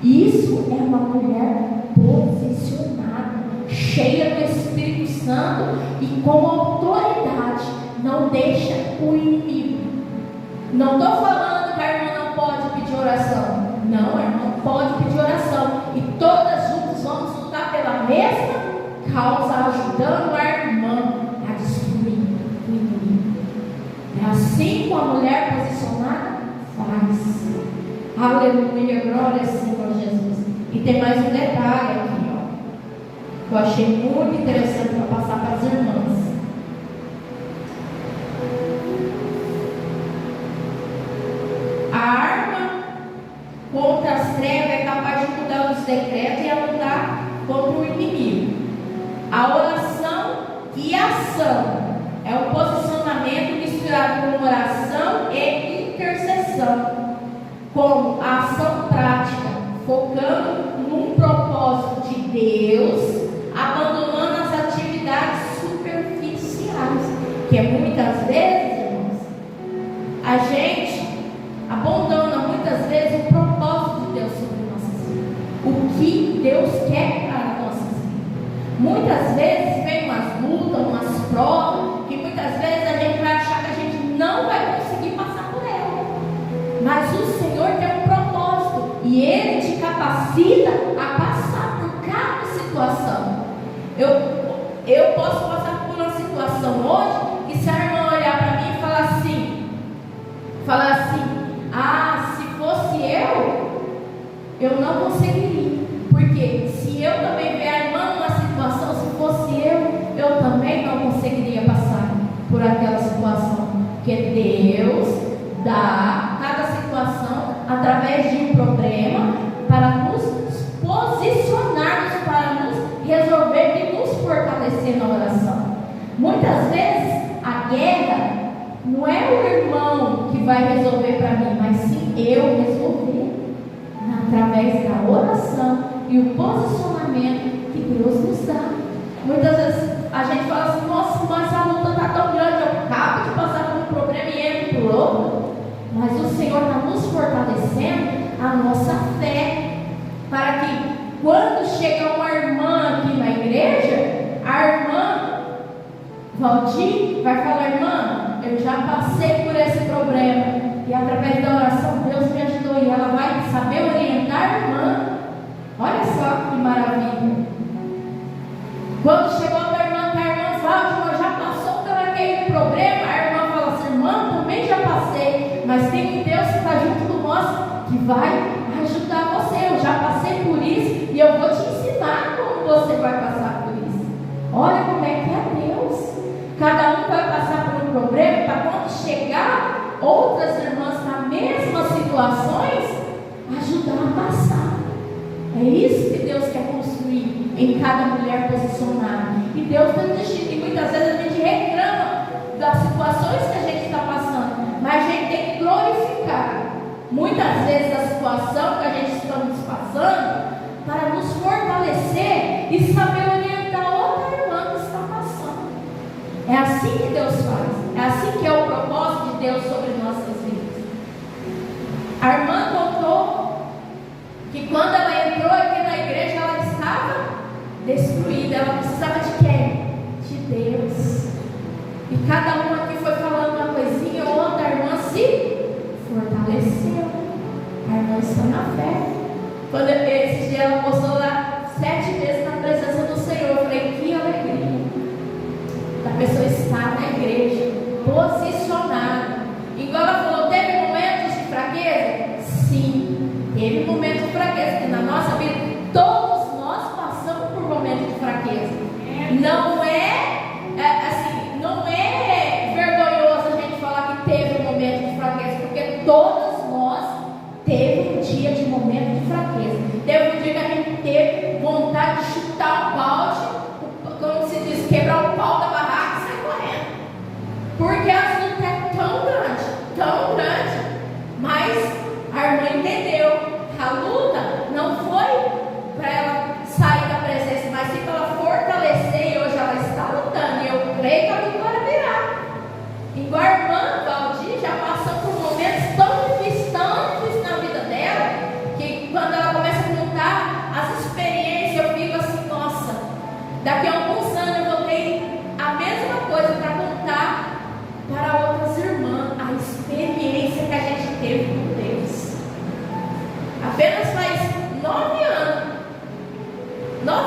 Isso é uma mulher posicionada, cheia do Espírito Santo e com autoridade. Não deixa o inimigo. Não estou falando que a irmã não pode pedir oração. Não, a irmã pode pedir oração. E todas juntas vamos lutar pela mesma causa, ajudando a irmã a destruir o inimigo. É assim que a mulher posicionada faz. Aleluia, glória ao Senhor Jesus. E tem mais um detalhe aqui, que eu achei muito interessante para passar para as irmãs. A arma contra as trevas é capaz de mudar os decretos e anular contra o inimigo. A oração e ação é um posicionamento misturado com oração e intercessão, como a ação prática, focando num propósito de Deus, abandonando as atividades superficiais, que é muitas vezes, irmãos, a gente abandona muitas vezes o propósito de Deus sobre nossas vidas, o que Deus quer para nossas vidas. Muitas vezes vem umas lutas, umas provas, que muitas vezes a gente vai achar que a gente não vai conseguir passar por ela, mas o Senhor tem um propósito e Ele te capacita a passar por cada situação. Eu posso passar por uma situação hoje que, se a irmã olhar para mim e falar assim, se fosse eu não conseguiria, porque se eu também ver a irmã numa situação, se fosse eu também não conseguiria passar por aquela situação, porque Deus dá cada situação através de um problema para nos posicionarmos, para nos resolver e nos fortalecer na oração. Muitas vezes a guerra não é o irmão que vai resolver para mim, mas sim eu resolver através da oração e o posicionamento que Deus Valdir vai falar: irmã, eu já passei por esse problema. E através da oração, Deus me ajudou. E ela vai saber orientar a irmã. Olha só que maravilha. Quando chegou a irmã, que a irmã fala: já passou por aquele problema. A irmã fala assim: irmã, também já passei. Mas tem um Deus que está junto do nosso, que vai ajudar você. Eu já passei por isso e eu vou te ensinar como você vai passar por isso. Olha como é que é Deus. Cada um vai passar por um problema para quando chegar outras irmãs nas mesmas situações, ajudar a passar. É isso que Deus quer construir em cada mulher posicionada. E Deus não desiste. E muitas vezes a gente reclama das situações que a gente está passando, mas a gente tem que glorificar muitas vezes a situação que a gente estamos passando, para nos fortalecer e saber orientar outra irmã que está passando. É assim que Deus faz. É assim que é o propósito de Deus sobre nossas vidas. A irmã contou que quando ela entrou aqui na igreja, ela estava destruída. Ela precisava de quem? De Deus. E cada uma aqui foi falando uma coisinha ou outra. A irmã se fortaleceu. A irmã está na fé. Quando esse dia ela postou lá 7 vezes na presença do Senhor, eu falei: que alegria. A pessoa está na igreja, posicionada. Igual ela falou: teve momentos de fraqueza? Sim, teve momentos de fraqueza, porque na nossa vida todos nós passamos por momentos de fraqueza. Não é vergonhoso a gente falar que teve um momento de fraqueza, porque todos nós teve um dia de momento de fraqueza. Teve um dia que a gente teve vontade de chutar o balde, como se diz, quebrar o pau da barraca e sair correndo. Porque as lutas é tão grande. Mas a irmã entendeu. A luta não foi para ela sair da presença, mas sim para ela fortalecer. E hoje ela está lutando. E eu creio que a vitória virá. Igual a irmã Valdir já passou por momentos tão difíceis na vida dela, que quando ela começa a contar as experiências, eu fico assim: nossa, daqui a alguns anos eu vou ter a mesma coisa para contar para outras irmãs, a experiência que a gente teve com Deus. Apenas faz 9 anos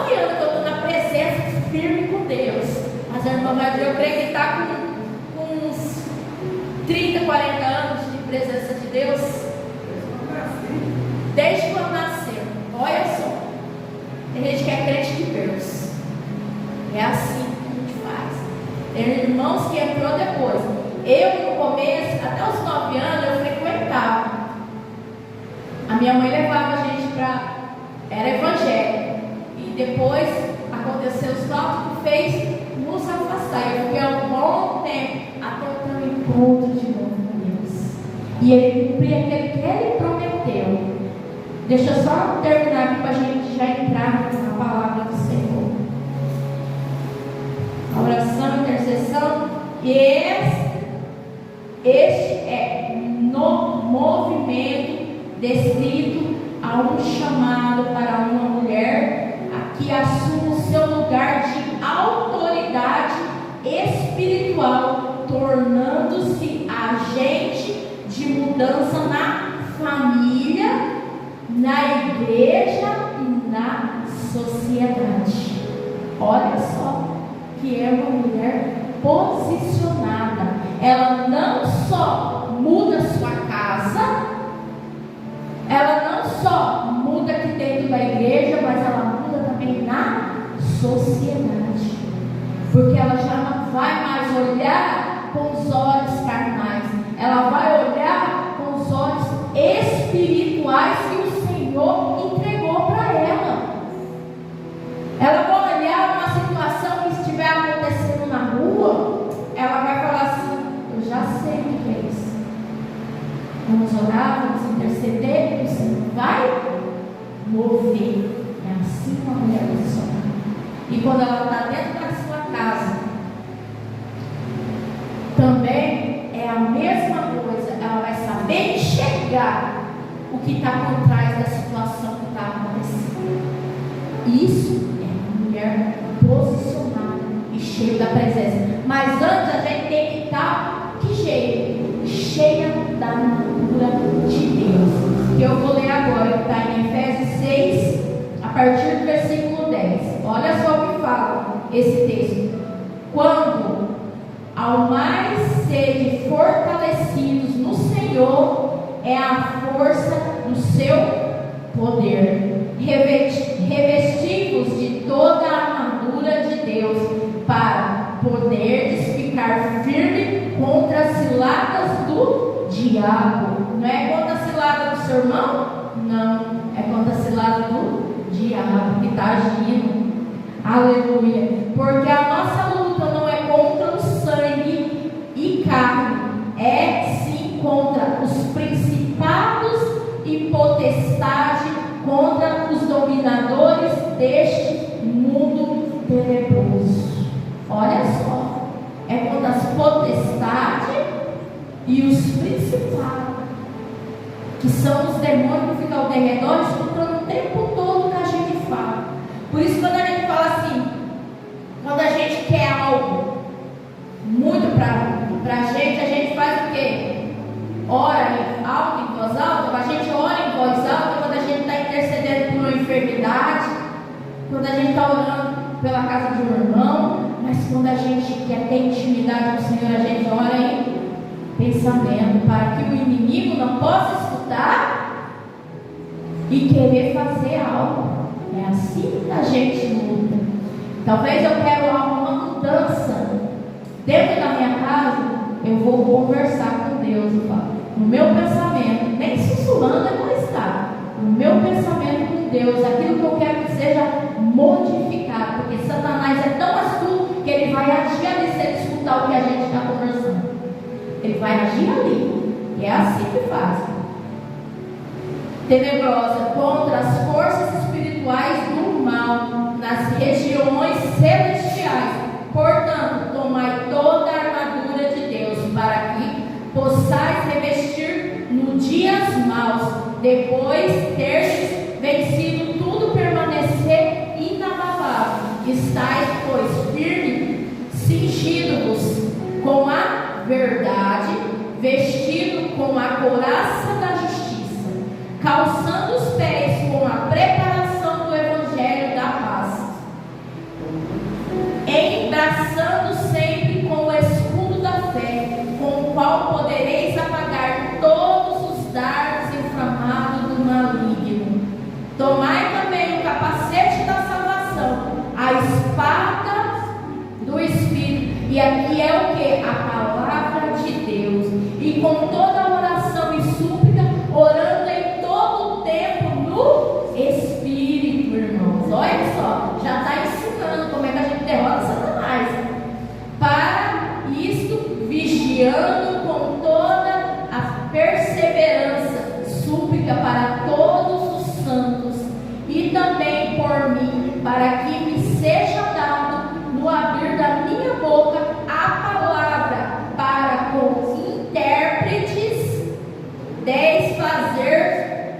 que eu estou na presença firme com Deus. Mas a irmã Valdir, eu creio que está com uns 30, 40 anos de presença de Deus. Desde quando nasceu. Olha só. Tem gente que é crente de berço. É assim que a gente faz. Tem irmãos que entrou depois. Eu, no começo, até os 9 anos, eu frequentava. A minha mãe levava a gente para... Era evangélico. E depois aconteceu os fatos que fez nos afastar. Eu fiquei um bom tempo até eu ter um encontro de novo com Deus. E Ele cumprir aquilo que Ele prometeu. Deixa eu só terminar aqui para a gente já entrar na palavra do Senhor. A oração, intercessão. Este é no movimento descrito a um chamado para uma mulher que assume o seu lugar de autoridade espiritual, tornando-se agente de mudança na família, na igreja e na sociedade. Olha só que é uma mulher posicionada. Ela não só muda sua casa, ela não só muda aqui dentro da igreja, mas ela muda também na sociedade. Porque ela já não vai mais olhar com os olhos carnais, ela vai olhar com os olhos espirituais que o Senhor entregou para ela. Ela vai olhar uma situação que estiver acontecendo na rua, ela vai falar assim: eu já sei o que é isso. Vamos orar, vamos interceder, o Senhor vai mover. É assim uma mulher posicionada. E quando ela está dentro da sua casa, também é a mesma coisa. Ela vai saber enxergar o que está por trás da situação que está acontecendo. Isso é uma mulher posicionada e cheia da presença. Mas antes a gente tem que estar, que jeito? Cheia da armadura de Deus. Que eu vou ler agora, que está em Efésios 6, a partir do versículo 10. Olha só o que fala esse texto. Quando ao mais sede fortalecidos no Senhor, é a força do seu poder. Revestivos de toda a armadura de Deus, para poderes ficar firme contra as ciladas do diabo. Não é contra a cilada do seu irmão? Não, é contra a cilada do diabo que está agindo. Aleluia. Porque a nossa luta não é contra o sangue e carne, é sim contra os principados e potestades, contra os dominadores deste mundo tenebroso. Olha só, é contra as potestades e os principados, que são os demônios que ficam ao redor escutando o tempo todo o que a gente fala. Por isso, quando a gente fala assim, quando a gente quer algo muito pra gente, a gente faz o quê? Ora alto em voz alta. A gente ora em voz alta quando a gente está intercedendo por uma enfermidade, quando a gente está orando pela casa de um irmão. Mas quando a gente quer ter intimidade com o Senhor, a gente ora em pensamento, para que o inimigo não possa escutar e querer fazer algo. É assim que a gente luta. Talvez eu quero uma mudança dentro da minha casa. Eu vou conversar com Deus, eu falo, no meu pensamento, nem sussurrando eu vou estar, no meu pensamento com Deus, aquilo que eu quero que seja modificado, porque Satanás é tão astuto que ele vai agir ali se ele escutar o que a gente está conversando. Ele vai agir ali, e é assim que faz. Tenebrosa contra as forças espirituais do mal nas regiões celestiais. Portanto, tomai toda a armadura de Deus, para que possais revestir no dias maus, depois teres vencido tudo, permanecer inabalável. Estais, pois, firme, cingido-vos com a verdade, vestido com a couraça da justiça, calçando os pés com a preparação do evangelho da paz, embraçando sempre com o escudo da fé, com o qual podereis apagar todos os dardos inflamados do maligno. Tomai também o capacete da salvação, a espada do Espírito, e aqui é o que? A palavra de Deus, e com toda a oração e súplica, orando em todo o tempo no Espírito, irmãos. Olha só, já está ensinando como é que a gente derrota Satanás. Para isto, vigiando com toda a perseverança, súplica para todos os santos, e também por mim, para que me seja dado no abrir da minha boca a palavra, para com intérpretes desfazer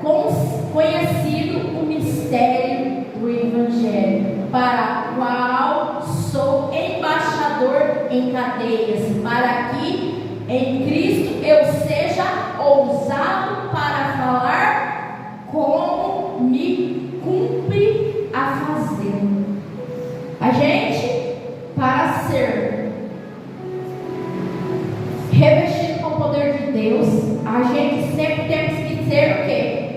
conhecido o mistério do Evangelho, para o qual sou embaixador em cadeias, para que em Cristo eu seja ousado para falar como me cumpre a fazer. A gente, para ser revestido com o poder de Deus, a gente sempre temos que ser o quê?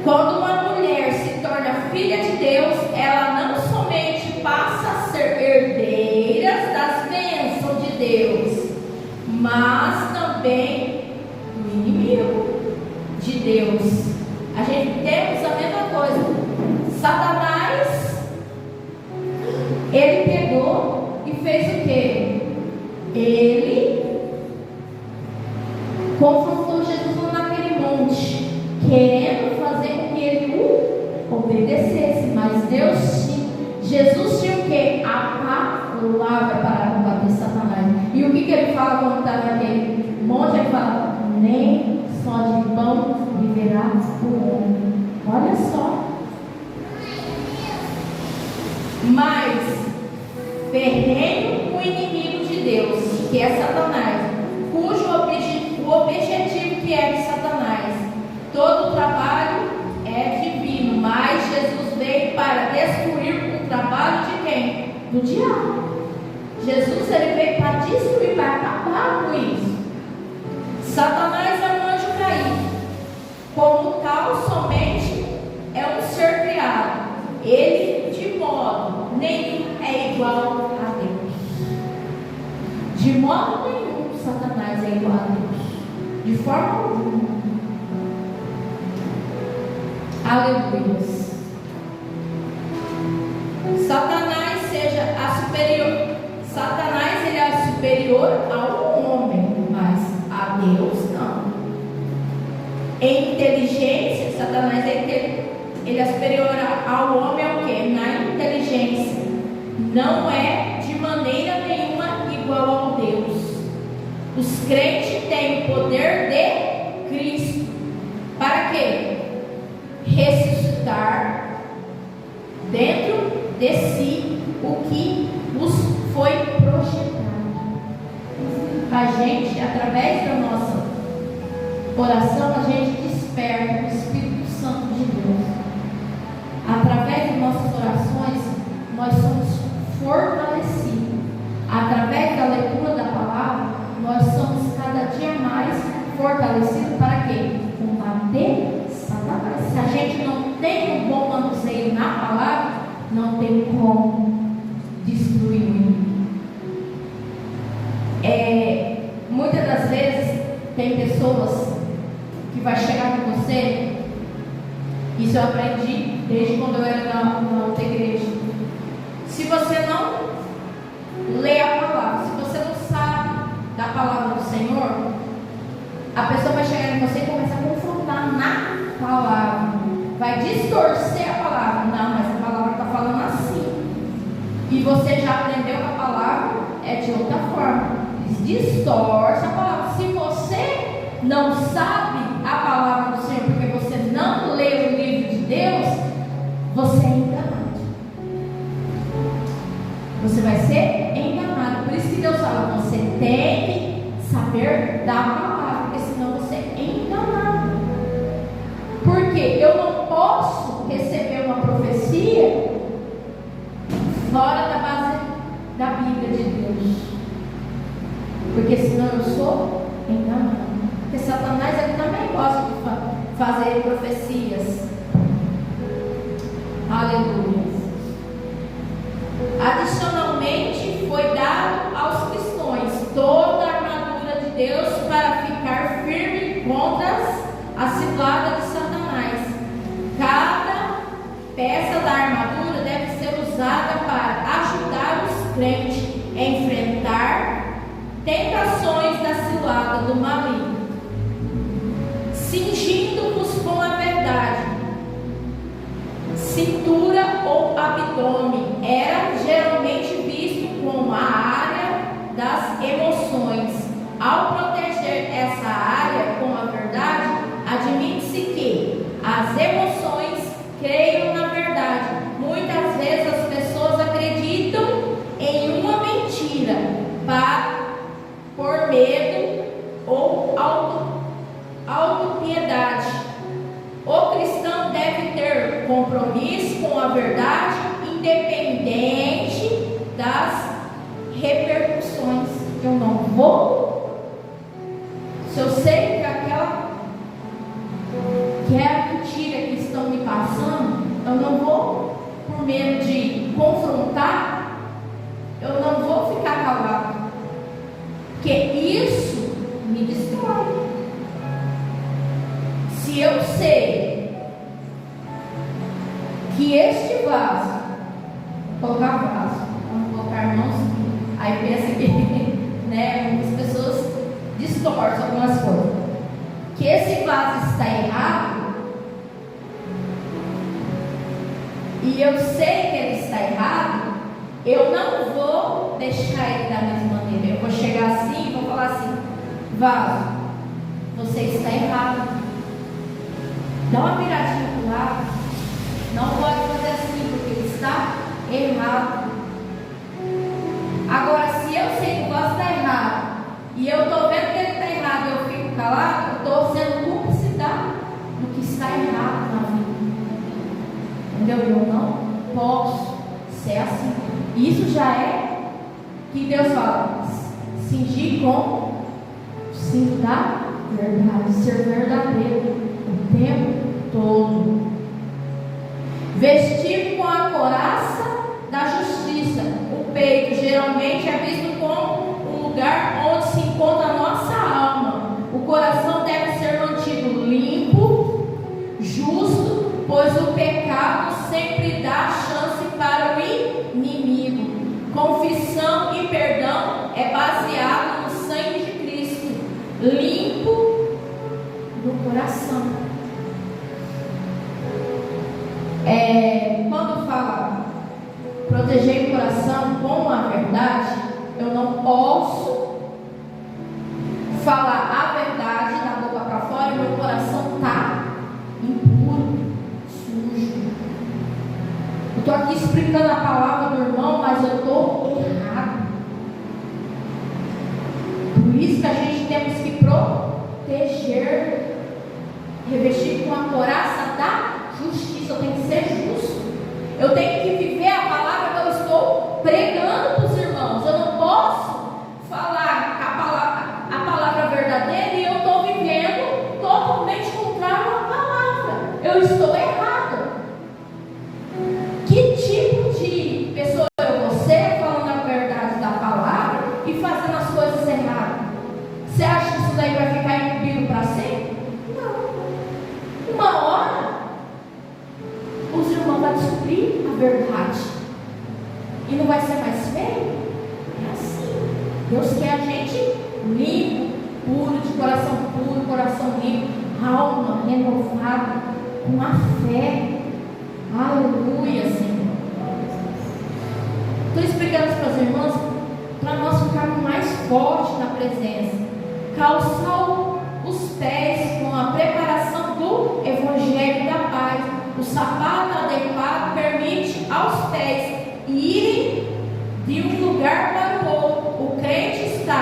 Quando uma mulher se torna filha de Deus, ela não somente passa a ser herdeiras das bênçãos de Deus, mas também do inimigo de Deus. A gente temos a mesma coisa. Satanás, ele pegou e fez o quê? Ele confrontou Jesus naquele monte, querendo fazer com que ele o obedecesse. Mas Jesus tinha o quê? A palavra para combater Satanás. E o que ele fala quando está naquele monte? Ele fala: nem só de pão viverá o homem. Olha só. Mas ferrenho o inimigo de Deus, que é Satanás, cujo o objetivo que é de Satanás. Todo o trabalho é divino, mas Jesus veio para destruir o trabalho de quem? Do diabo. Jesus ele veio para destruir, para acabar com isso. Satanás é um anjo caído. Como tal, somente é um ser criado. Ele, de modo nenhum, é igual a Deus. De modo nenhum, Satanás é igual a Deus. De forma alguma. Aleluia. Satanás seja a superior. Satanás ele é superior ao homem, mas a Deus não. Em inteligência, Satanás ele é superior ao homem é o quê? Na inteligência. Não é de maneira nenhuma igual ao Deus. Os crentes têm o poder de Cristo. Para quê? Ressuscitar dentro de si o que nos foi projetado. A gente, através da nossa oração, a gente desperta o Espírito Santo de Deus. Através de nossas orações, nós somos fortalecidos. Através da leitura da palavra, nós somos cada dia mais fortalecidos para quê? Combater Satanás. Se a gente não tem um bom manuseio na palavra, não tem como destruir o inimigo. Muitas das vezes tem pessoas que vai chegar com você. Isso eu aprendi desde quando eu era na outra igreja. Se você não lê a palavra, se você não sabe da palavra do Senhor, a pessoa vai chegar em você e começar a confrontar na palavra, vai distorcer a palavra. Não, mas a palavra está falando assim, e você já aprendeu que a palavra é de outra forma. Distorce a palavra. Se você não sabe a palavra do Senhor, porque você não lê o livro de Deus, você é enganado. Você vai ser enganado. Por isso que Deus fala, você tem que saber da palavra, porque senão você é enganado. Porque eu não posso receber uma profecia fora da base da Bíblia de Deus, porque senão eu sou enganado. Porque Satanás ele também gosta de fazer profecias. Aleluia. Adicionalmente foi dado aos cristãos toda a armadura de Deus para ficar firme contra a cilada de Satanás. Cada peça da armadura deve ser usada para ajudar os crentes a enfrentar tentações da cilada do maligno, cingindo-vos com a verdade. Cintura ou abdômen era geralmente visto como a área das emoções. Ao proteger essa área com a verdade, admite-se que as emoções creiam na verdade. Muitas vezes as pessoas acreditam em uma mentira por medo ou autopiedade. O cristão deve ter compromisso com a verdade, independente das repercussões. Eu não vou, se eu sei que é a mentira que estão me passando, eu não vou, por medo de confrontar, eu não vou ficar calado, porque isso me destrói. Se eu sei que este vaso, colocar vaso, vamos colocar mãos, aí pensa que muitas pessoas distorcem algumas coisas, que esse vaso está errado, e eu sei que ele está errado, eu não vou deixar ele da mesma maneira. Eu vou chegar assim e vou falar assim: vaso, você está errado. Dá uma viradinha para o lado. Não pode fazer assim, porque ele está errado. e eu estou vendo que ele está errado e eu fico calado, eu estou sendo cúmplice do que está errado na vida. Entendeu? Eu não posso ser assim. Isso já é que Deus fala, cingir com o cinto da verdade, ser verdadeiro o tempo todo. Vestir com a couraça da justiça. O peito geralmente é visto como um lugar onde se encontra a nossa alma. O coração deve ser mantido limpo, justo, pois o pecado sempre dá chance para o inimigo. Confissão e perdão é baseado no sangue de Cristo, limpo do coração. Quando fala proteger o coração com a verdade, eu não posso falar a verdade da boca para fora e meu coração está impuro, sujo. Eu estou aqui explicando a palavra do irmão, mas eu estou errado. Por isso que a gente temos que proteger, revestir com a couraça da justiça. Eu tenho que ser justo. Eu tenho que viver a palavra que eu estou pregando para os irmãos. Eu não posso falar a palavra verdadeira e eu estou vivendo totalmente contrário à palavra. Eu estou errado. Que tipo de pessoa é você falando a verdade da palavra e fazendo as coisas erradas? Você acha que isso daí vai ficar incumbido para sempre? Não. Uma hora os irmãos vão descobrir a verdade e não vai ser mais feio. É assim. Deus quer a gente limpo, puro, de coração puro, coração limpo, alma renovada, com a fé. Aleluia, Senhor. Estou explicando isso para as irmãs para nós ficarmos mais fortes na presença. Calçar os pés com a preparação do Evangelho da Paz. O sapato adequado permite aos pés irem de um lugar para o outro. O crente está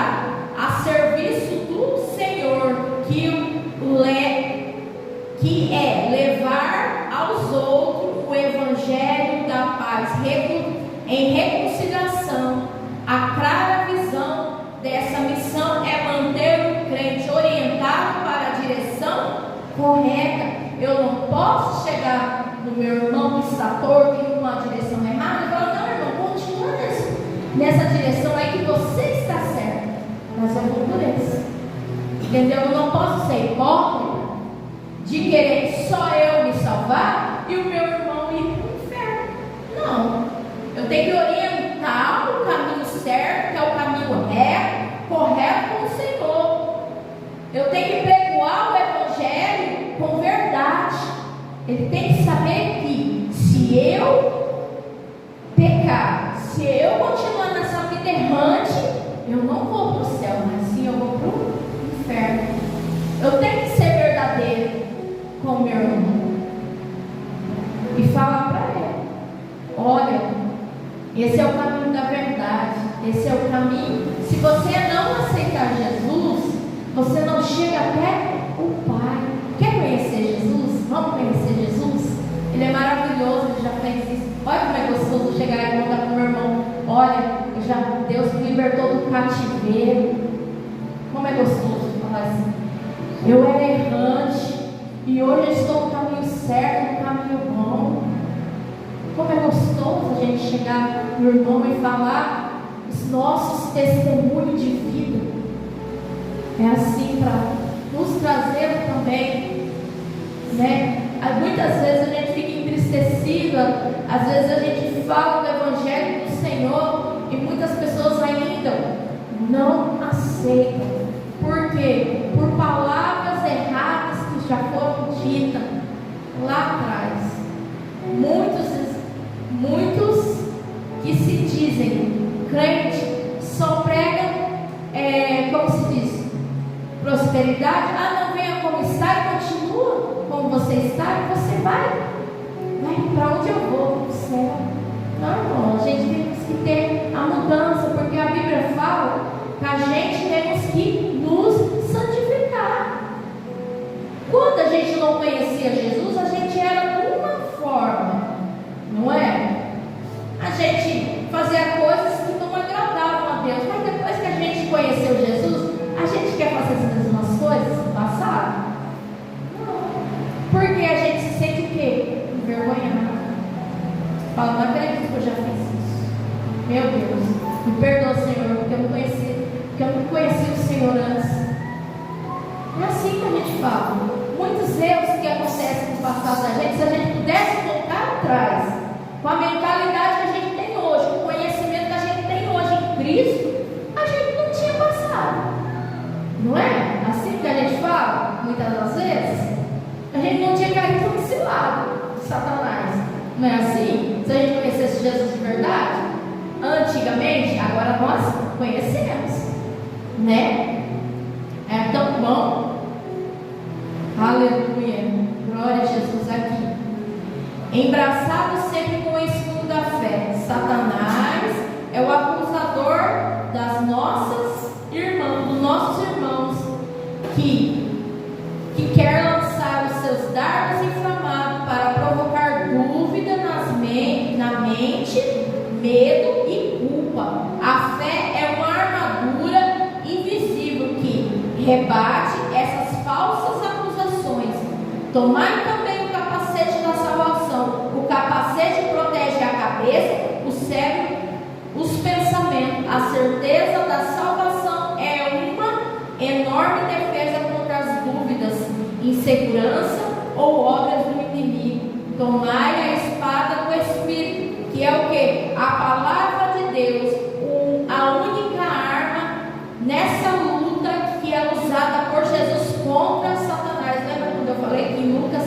a serviço do Senhor, que é levar aos outros o Evangelho da Paz em reconciliação. A clara visão dessa missão é manter o crente orientado para a direção correta. Eu não posso chegar no meu irmão que está torto em uma direção errada e falar, não, irmão, continua nessa direção aí que você está certo, mas eu vou por esse. Entendeu? Eu não posso ser hipócrita de querer só eu me salvar e o meu irmão ir para o inferno. Não. Eu tenho que orientar o caminho certo, que é o caminho reto, correto com o Senhor. Eu tenho que pregoar o Evangelho com verdade. Ele tem que saber que se eu pecar, se eu continuar nessa vida errante, eu não vou para o céu, mas sim eu vou para o inferno. Eu tenho que ser verdadeiro com o meu irmão e falar para ele: olha, esse é o caminho da verdade, esse é o caminho. Se você não aceitar Jesus, você não chega até o Pai. Quer conhecer Jesus? Vamos conhecer Jesus? Ele é maravilhoso, ele já fez isso. Olha como é gostoso chegar e contar para o meu irmão: olha, Deus me libertou do cativeiro. Como é gostoso falar assim. Eu era errante e hoje eu estou no caminho certo, no caminho bom. Como é gostoso a gente chegar no irmão e falar os nossos testemunhos de vida. É assim para nos trazer também, né? Muitas vezes a gente fica entristecida, às vezes a gente fala do Evangelho do Senhor e muitas pessoas ainda não aceitam. Por quê? Por palavras erradas que já foram ditas lá atrás. Muitos que se dizem crente só pregam, como se diz, prosperidade. Não, venha como está e continua como você está e você vai para onde eu vou? Para o céu. Não, a gente tem que ter a mudança, porque a Bíblia fala que a gente temos que a gente não conhecia Jesus, a gente era de uma forma, não é? A gente fazia coisas que não agradavam a Deus, mas depois que a gente conheceu Jesus, a gente quer fazer as mesmas coisas do passado? Não. Porque a gente se sente o quê? Envergonhado. Fala, não acredito que eu já fiz isso. Meu Deus, me perdoa, Senhor, porque eu não conheci o Senhor antes. É assim que a gente fala. Muitos erros que acontecem no passado da gente, se a gente pudesse voltar atrás, com a mentalidade que a gente tem hoje, com o conhecimento que a gente tem hoje em Cristo, a gente não tinha passado. Não é? Assim que a gente fala, muitas das vezes, a gente não tinha caído por esse lado de Satanás. Não é assim? Se a gente conhecesse Jesus de verdade, antigamente, agora nós conhecemos, né? É tão bom. Aleluia. Glória a Jesus aqui. Embraçado sempre com o escudo da fé. Satanás é o acusador das nossas irmãs, dos nossos irmãos, que quer lançar os seus dardos inflamados para provocar dúvida na mente, medo e culpa. A fé é uma armadura invisível que rebate essas falsas acusações. Tomai também o capacete da salvação. O capacete protege a cabeça, o cérebro, os pensamentos. A certeza da salvação é uma enorme defesa contra as dúvidas, insegurança ou obras do inimigo. Tomai a espada do Espírito, que é o que? A palavra de Deus, a única arma nessa luta que é usada por Jesus contra Satanás. Lembra quando eu falei que em Lucas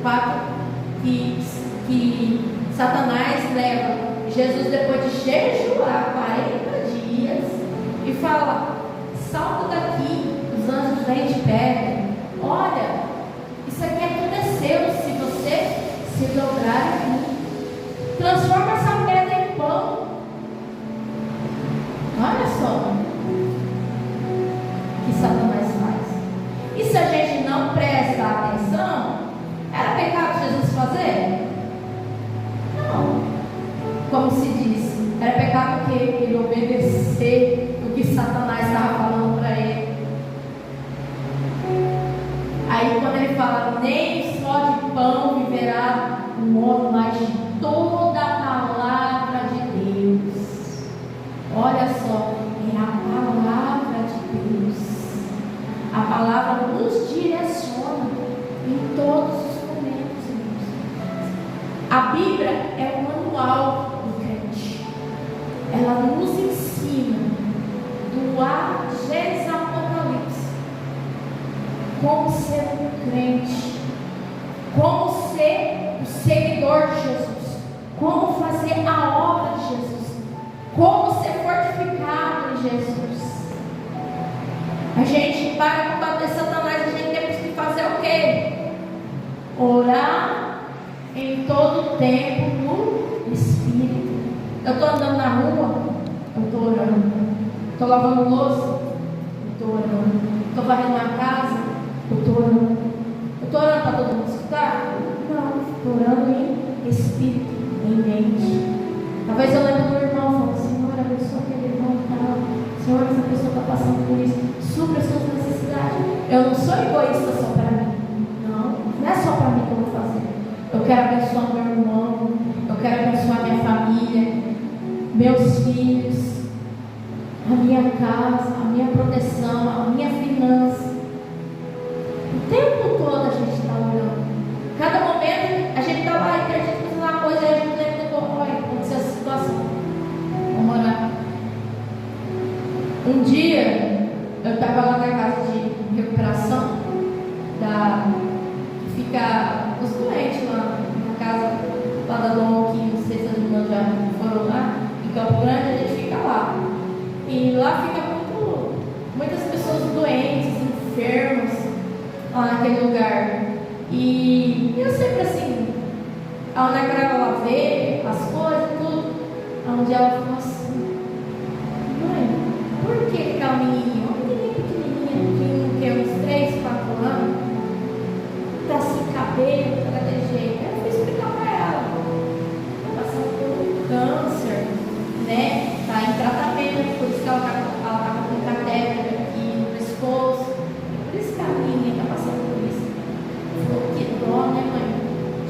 4 que Satanás leva Jesus depois de jejuar 40 dias e fala: salta daqui, os anjos vêm te pegam. Olha, isso aqui é tudo seu se você se dobrar aqui. Transforma essa pedra em pão. Olha só o que Satanás faz. E se a gente não presta atenção, era pecado Jesus fazer? Não. Como se diz, era pecado o quê? Ele obedecer o que Satanás estava falando para ele. Aí quando ele fala, nem só de pão viverá o homem, mas de toda a palavra de Deus. Olha só, é a palavra de Deus. A palavra nos direciona em todos os momentos. A Bíblia é o manual do crente. Ela nos ensina do A, Gênesis ao Apocalipse, como ser um crente, como ser o seguidor de Jesus, como fazer a obra de Jesus, como ser fortificado em Jesus. A gente, para combater Satanás, a gente tem que fazer o quê? Orar em todo o tempo no Espírito. Eu estou andando na rua, eu estou orando. Estou lavando louça, eu estou orando. Estou varrendo a casa, eu estou orando. Eu estou orando para todo mundo escutar? Não, estou orando em Espírito, em mente. Talvez eu lembre do irmão e falo: Senhor, abençoa aquele irmão e tal. Senhor, essa pessoa está passando por isso. Supra as suas necessidades. Eu não sou egoísta só para mim. Não é só para mim que eu vou fazer. Eu quero abençoar meu irmão. Eu quero abençoar minha família, meus filhos, a minha casa, a minha proteção, a minha finança. O tempo todo a gente está orando. Cada momento a gente está lá e a gente fazendo uma coisa e a gente lembra do como vai acontecer essa situação. Vamos orar. Um dia eu estava lá na casa de recuperação que fica os doentes lá na casa lá da Dom, que não sei se as irmãs já foram lá, em Campo Grande. A gente fica lá. E lá fica muitas pessoas doentes, enfermas, lá naquele lugar. E eu sempre assim, a Ana Clara lá vê as coisas, tudo. Onde ela falou assim: mãe, por que aquela menininha, uma menininha pequenininha, que uns 3, 4 anos, ela estava com catéter aqui no pescoço. Por isso que a minha está passando por isso. Ela falou, que dó, né, mãe?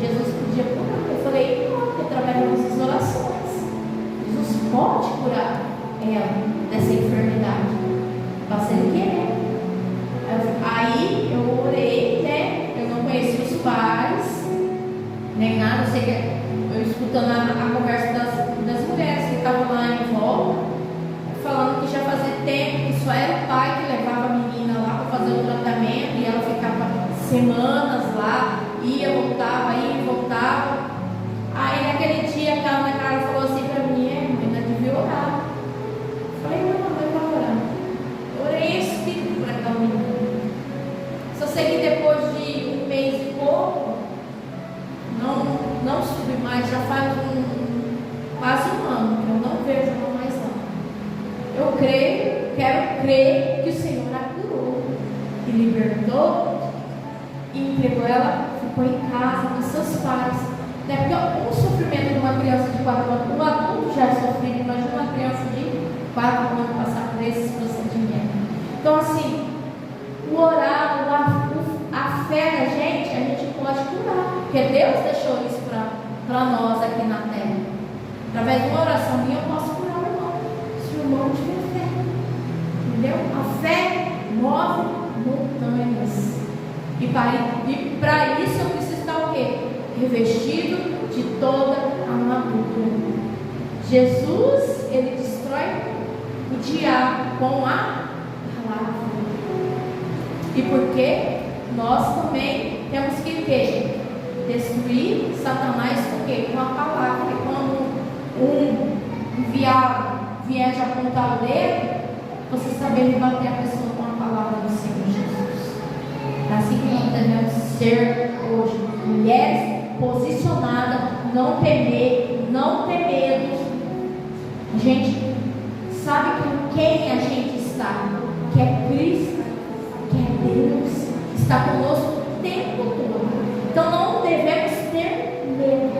Jesus podia curar. Eu falei, não, porque através das nossas orações, Jesus pode curar ela dessa enfermidade. Basta ele querer. Aí eu orei, né? Eu não conhecia os pais, nem nada, eu sei que eu escutando a conversa das mulheres que estavam lá em volta, falando que já fazia tempo que só era o pai que levava a menina lá para fazer o tratamento e ela ficava semanas lá, ia, voltava, ia e voltava. Aí naquele dia a Ana Carla falou assim para mim, ainda devia orar. Eu falei, não, vai orar. Eu orei Espírito para aquela menina. Só sei que depois de um mês e pouco, não subi mais, já faz quase um ano que eu não vejo ela mais lá. Eu quero crer que o Senhor a curou e libertou e entregou ela, ficou em casa com seus pais. Né? Porque o sofrimento de uma criança de 4 anos, um adulto já é sofrido, imagina uma criança de 4 anos passar por esses procedimentos. Então assim, o orar, a fé da gente, a gente pode curar, porque Deus deixou isso para nós aqui na terra. Através de uma oração minha eu posso curar o irmão, se o irmão tiver fé, entendeu? A fé move montanhas, e para isso eu preciso estar o quê? Revestido de toda a armadura. Jesus, ele destrói o diabo com a palavra. E porque nós também temos que destruir Satanás com a palavra. Porque quando um enviado vier de apontar o dedo, você saber rebater a pessoa com a palavra do Senhor Jesus. É assim que nós devemos ser hoje. Mulheres posicionadas, não temer, não ter medo. A gente sabe com quem a gente está, que é Cristo, que é Deus, está conosco o tempo todo. Então não devemos ter medo,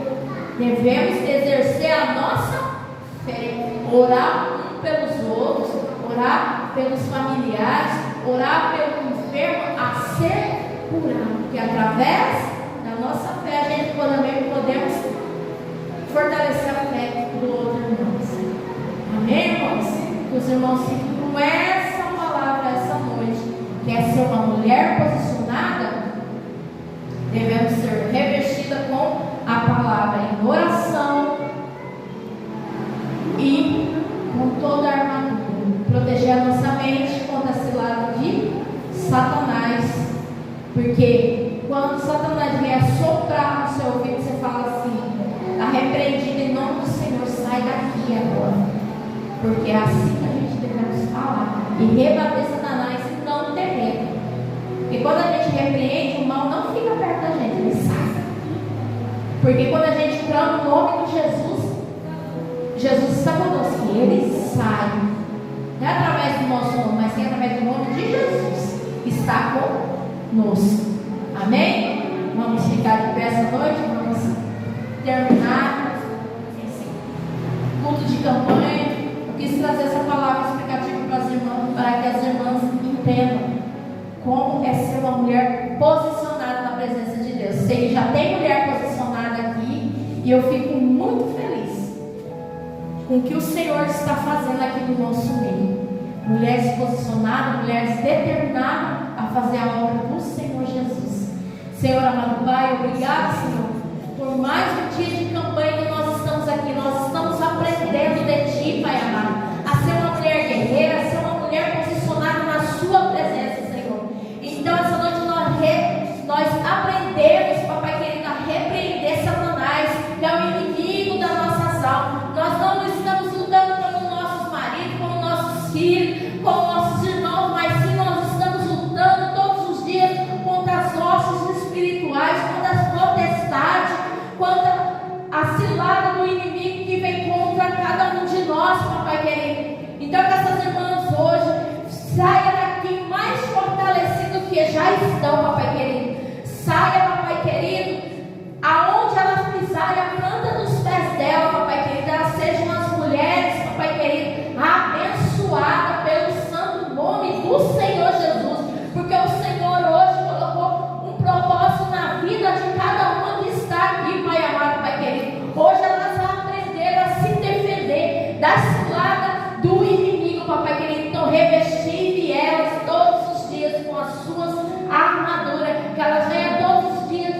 devemos exercer a nossa fé, orar um pelos outros, orar pelos familiares, orar pelo enfermo a ser curado, porque através da nossa fé a gente também podemos fortalecer a fé do outro irmão. Amém, irmãos? Que os irmãos fiquem com essa palavra essa noite. Quer ser uma mulher posicionada? Devemos ser revestida com a palavra em oração e com toda a armadura. Proteger a nossa mente contra esse lado de Satanás. Porque quando Satanás vier soprar no seu ouvido, você fala assim: está repreendido em nome do Senhor, sai daqui agora. Porque é assim que a gente devemos falar e rebater Satanás e não ter medo. Porque quando a gente repreende, o mal não fica perto da gente, ele sai. Porque quando a gente clama o nome de Jesus, Jesus está conosco e ele sai. Não é através do nosso nome, mas sim através do nome de Jesus que está conosco. Amém? Vamos ficar de pé essa noite, vamos terminar esse culto de campanha. Quis trazer essa palavra explicativa para as irmãs, para que as irmãs entendam como é ser uma mulher posicionada na presença de Deus. Sei que já tem mulher posicionada aqui e eu fico muito feliz com o que o Senhor está fazendo aqui no nosso meio. Mulheres posicionadas, mulheres determinadas a fazer a obra do Senhor Jesus. Senhor amado Pai, obrigado, Senhor, por mais um dia de campanha que nós estamos aqui. Nós estamos aprendendo de Ti, Pai amado, a ser uma mulher guerreira, a ser uma mulher posicionada na Sua presença, Senhor. Então essa noite nós aprendemos, Papai querido, a repreender Satanás, que é o inimigo das nossas almas. Nós não estamos lutando com nossos maridos, com nossos filhos, com nossos irmãos, mas sim nós estamos lutando todos os dias contra as hostes espirituais, contra as potestades, contra a cilada do inimigo que vem contra cada um de nós, Papai querido. Então que essas irmãs hoje saiam daqui mais fortalecidas do que já estão, Papai querido. Saia, Papai querido, aonde elas pisarem, a planta dos pés dela, Papai querido, elas sejam as mulheres, Papai querido, abençoadas revestive elas todos os dias com as suas armaduras, que elas venham todos os dias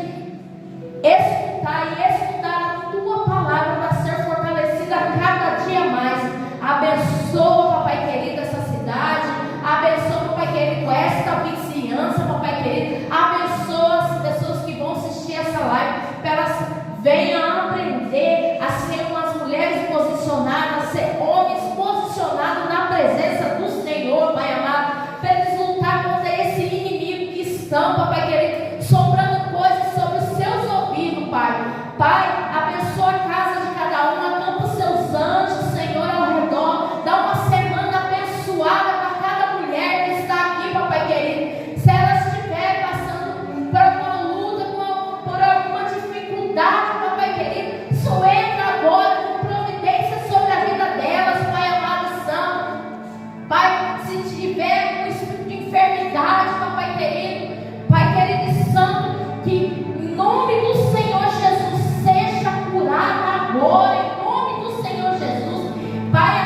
escutar e estudar a tua palavra para ser fortalecida cada dia mais. Abençoa, papai querido, essa cidade. Abençoa, papai querido, esta vizinhança, papai querido. Abençoa as pessoas que vão assistir essa live, para elas venham aprender a ser umas mulheres posicionadas, a ser homens posicionados na presença do Senhor, Pai amado, para eles lutar contra esse inimigo que estão, papai querido, soprando coisas sobre os seus ouvidos, Pai. Pai, abençoa a casa de cada um, acampa os seus anjos, Senhor, ao redor. Dá uma semana abençoada para cada mulher que está aqui, papai querido. Se ela estiver passando por alguma luta, por alguma dificuldade, papai querido, só entra agora com providência sobre a vida delas, Pai amado e santo. Pai, se tiver um espírito de enfermidade, papai querido, Pai querido e santo, que em nome do Senhor Jesus seja curada agora, em nome do Senhor Jesus, Pai